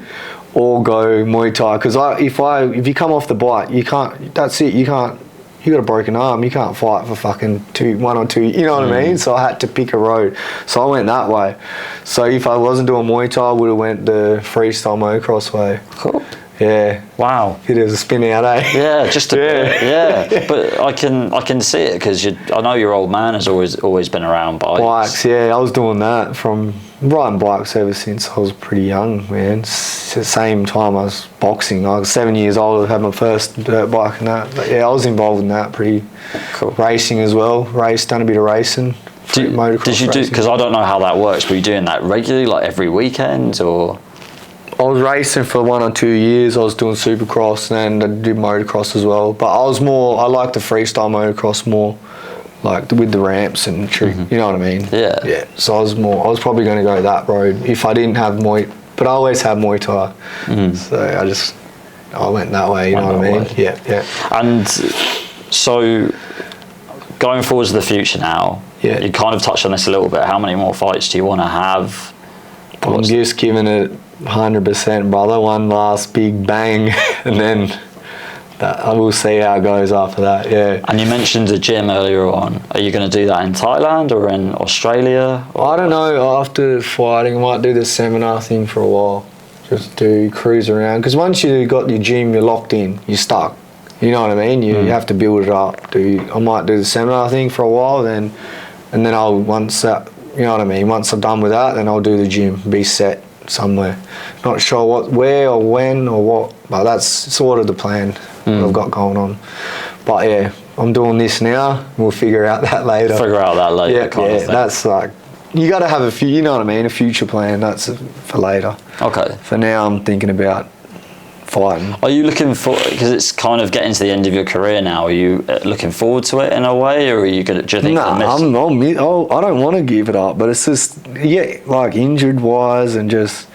or go Muay Thai. Because if you come off the bike, you can't. That's it. You can't. You got a broken arm. You can't fight for fucking 1 or 2. You know what I mean? So I had to pick a road. So I went that way. So if I wasn't doing Muay Thai, I would have went the freestyle motocross way. Cool. Yeah. Wow. It was a spin out, eh? Yeah, just a bit. Yeah, but I can see it because I know your old man has always been around bikes. Bikes, yeah. I was doing that from riding bikes ever since I was pretty young, man. It's the same time I was boxing. I was 7 years old. I had my first dirt bike and that. But yeah, I was involved in that. Pretty cool. Racing as well. Done a bit of racing. Did you do? Because I don't know how that works. Were you doing that regularly, like every weekend, or? I was racing for 1 or 2 years. I was doing Supercross and then I did motocross as well. But I like the freestyle motocross more, like with the ramps and you know what I mean? Yeah. Yeah. So I was probably going to go that road if I didn't have but I always had Muay Thai. So I went that way, you know what I mean? Yeah, yeah. And so going forward to the future now, you kind of touched on this a little bit. How many more fights do you want to have? I'm just giving it 100%, brother. One last big bang, and then I will see how it goes after that. Yeah. And you mentioned the gym earlier on. Are you going to do that in Thailand or in Australia? I don't know. After fighting, I might do the seminar thing for a while. Just do cruise around. Because once you got your gym, you're locked in. You're stuck. You know what I mean? You have to build it up. I might do the seminar thing for a while, and then once I'm done with that, then I'll do the gym. Be set somewhere. Not sure where or when or what, but that's sort of the plan what I've got going on. But yeah, I'm doing this now. We'll figure out that later. Yeah, that's like, you got to have you know what I mean, a future plan. That's for later. Okay. For now, I'm thinking about fighting. Are you looking for, because it's kind of getting to the end of your career now, are you looking forward to it in a way, or are you going to, do you think I don't want to give it up, but it's just, like injured wise and just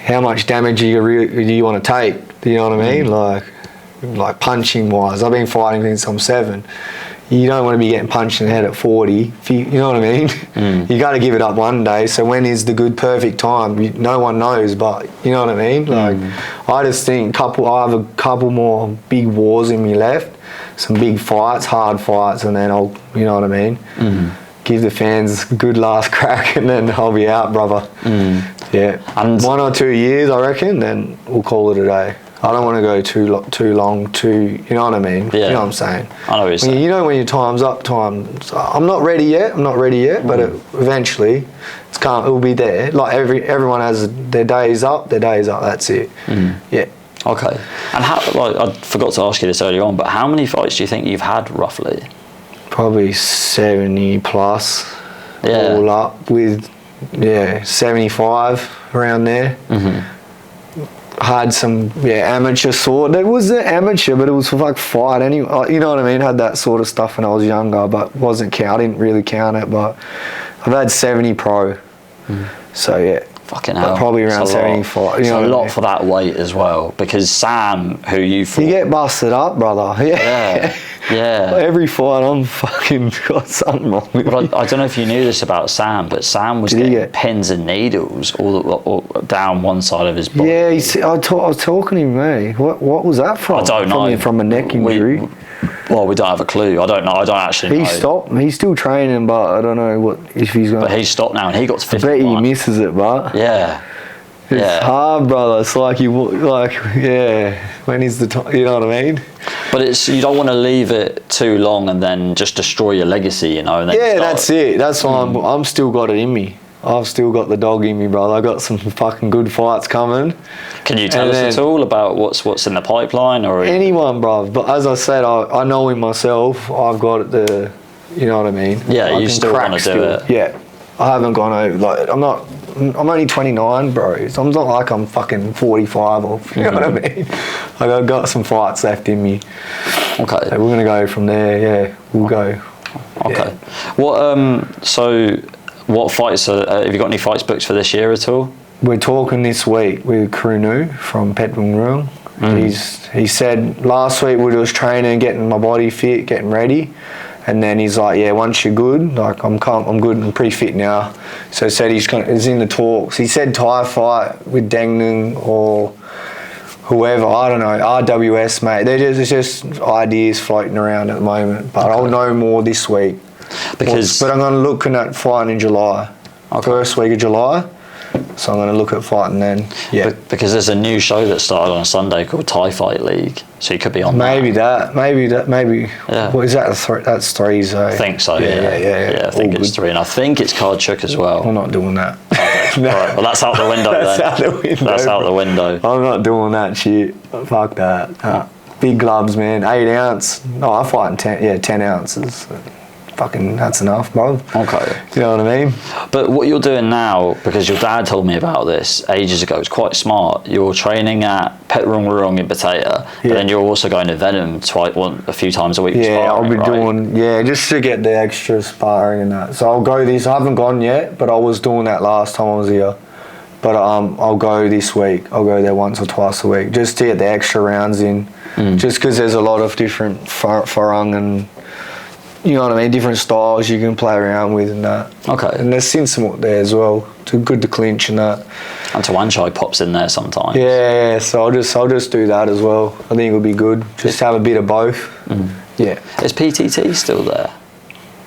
how much damage do you want to take, do you know what I mean? Like punching wise, I've been fighting since I'm 7. You don't want to be getting punched in the head at 40. You know what I mean? You got to give it up one day. So when is the perfect time? No one knows, but you know what I mean? I just think I have a couple more big wars in me left, some big fights, hard fights, and then you know what I mean? Give the fans a good last crack, and then I'll be out, brother. Yeah. And 1 or 2 years, I reckon, then we'll call it a day. I don't want to go too long, you know what I mean? Yeah. You know what I'm saying? I know what you're saying. You know when your time's up, I'm not ready yet, but eventually it'll be there. Like everyone has their days up, that's it. Yeah. Okay. And I forgot to ask you this earlier on, but how many fights do you think you've had roughly? Probably 70 plus, all up with, 75 around there. Had some amateur sort. It was an amateur, but it was for like fight anyway. You know what I mean? Had that sort of stuff when I was younger, but wasn't count. I didn't really count it, but I've had 70 pro. So yeah. Fucking hell. Probably around 75. It's a lot for that weight as well, because Sam, who you fought, you get busted up, brother. Yeah. Every fight I'm fucking got something wrong with me. I don't know if you knew this about Sam, but Sam was getting pins and needles all down one side of his body. Yeah, I was talking to him, mate. What was that from? I don't know. From a neck injury? We don't have a clue. I don't know. I don't actually know. He stopped. He's still training, but I don't know if he's going. But he's stopped now, and he got to 51. I bet he misses it, but it's hard, brother. It's like when is the time? You know what I mean? But you don't want to leave it too long and then just destroy your legacy, you know. And then that's it. That's why I'm still got it in me. I've still got the dog in me, brother. I got some fucking good fights coming. Can you tell us at all about what's in the pipeline, or anyone, bruv? But as I said, I know in myself, I've got the, you know what I mean? Yeah, you still want to do it. Yeah, I haven't gone over. Like I'm only 29, bro. So I'm not like I'm fucking 45 or you know what I mean. I've got some fights left in me. Okay, so we're gonna go from there. Yeah, we'll go. Okay. Yeah. What fights have you got any fights booked for this year at all? We're talking this week with Krunu from Petwang Ruang. He said last week we was training, getting my body fit, getting ready, and then he's like, once you're good, like I'm good, I'm pretty fit now. So he said he's in the talks. He said Thai fight with Deng Nung or whoever, I don't know, RWS, mate. It's just ideas floating around at the moment. But I'll know more this week. But I'm going to look at fighting in July. Okay. First week of July. So I'm going to look at fighting then. Yeah. Because there's a new show that started on a Sunday called Thai Fight League. So you could be on maybe that. Yeah. What is that? That's 3, so. I think so, yeah. I think it's 3. And I think it's Card Chook as well. I'm not doing that. Okay. No. Right. Well, that's out the window then. That's out the window. I'm not doing that shit. Fuck that. Big gloves, man. 8 ounce. No, I fight in 10 ounces. Fucking, that's enough, bro. Okay. You know what I mean? But what you're doing now, because your dad told me about this ages ago, it's quite smart. You're training at Petrung Rurong in Pattaya, but then you're also going to Venom a few times a week. Yeah, I'll be doing, just to get the extra sparring and that. So I'll go this, I haven't gone yet, but I was doing that last time I was here. But I'll go this week. I'll go there once or twice a week, just to get the extra rounds in. Just because there's a lot of different farang and, you know what I mean, different styles you can play around with and that. Okay. And there's Sitsongpeenong there as well. Too good to clinch and that. And Thongchai pops in there sometimes. Yeah. So I'll just do that as well. I think it'll be good. Just have a bit of both. Yeah. Is PTT still there?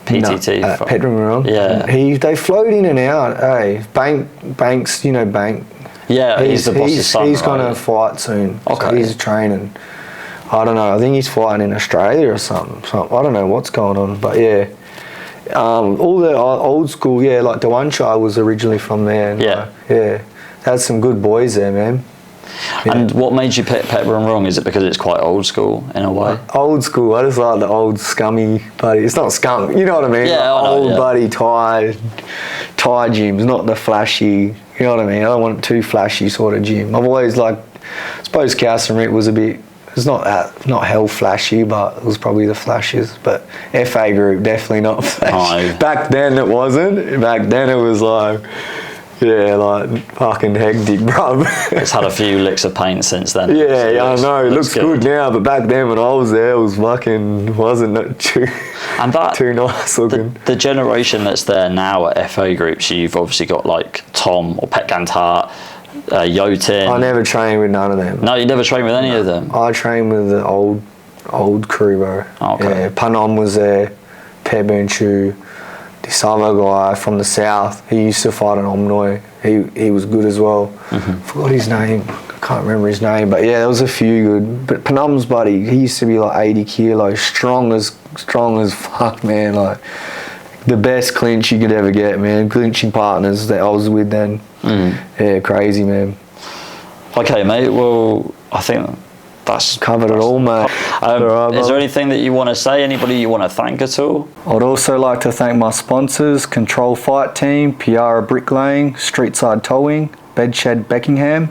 PTT. No, Petrung Rurong. Yeah. They float in and out. Hey, Banks. You know Bank. Yeah. He's the boss's son. He's gonna fight soon. Okay. So he's training. I don't know. I think he's fighting in Australia or something. So I don't know what's going on, but yeah. All the old school, like Thongchai was originally from there. And, yeah. Had some good boys there, man. Yeah. And what made you pick Petrung Rurong? Is it because it's quite old school in a way? Old school. I just like the old scummy buddy. It's not scum. You know what I mean? Yeah, old buddy Thai gyms, not the flashy. You know what I mean? I don't want too flashy sort of gym. I've always I suppose Kaewsamrit was a bit. It's not hell flashy, but it was probably the flashes. But FA group, definitely not flashy. Oh. Back then it wasn't. Back then it was fucking hectic, bruv. It's had a few licks of paint since then. Yeah, I know. It looks good now, but back then when I was there, it was wasn't too nice looking. The generation that's there now at FA groups, you've obviously got like Tom or Pet Gantar, Yotin. I never trained with none of them. No, you never trained with any of them? I trained with the old crew, bro. Okay. Yeah, Panom was there, Pebunchu, this other guy from the south. He used to fight in Omnoi. He was good as well. Forgot his name. I can't remember his name, but yeah, there was a few good. But Panom's buddy, he used to be like 80 kilos, strong as fuck, man. Like the best clinch you could ever get, man. Clinching partners that I was with then. Yeah, crazy, man. Okay, mate. Well, I think that's covered it all, mate. Is there anything that you want to say? Anybody you want to thank at all? I'd also like to thank my sponsors: Control Fight Team, Piara Bricklaying, Streetside Towing, Bedshed Beckingham,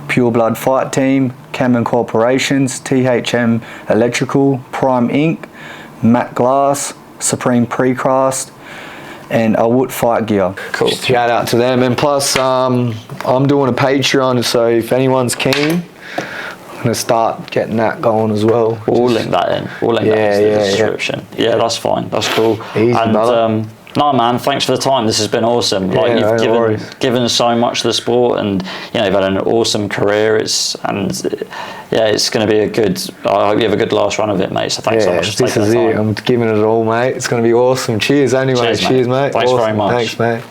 Pure Blood Fight Team, Cameron Corporations, THM Electrical, Prime Inc., Matt Glass, Supreme Precast, and a Wood Fight Gear. Cool. Shout out to them. And plus, I'm doing a Patreon, so if anyone's keen, I'm going to start getting that going as well. We'll link that in. We'll link that in the description. Yeah, that's fine. That's cool. Easy, and no, man, thanks for the time. This has been awesome. You've given so much to the sport, and you've had an awesome career. It's going to be a good. I hope you have a good last run of it, mate. So thanks so much for taking the time. I'm giving it all, mate. It's going to be awesome. Cheers, anyway. Cheers, mate. Thanks very much. Thanks, mate.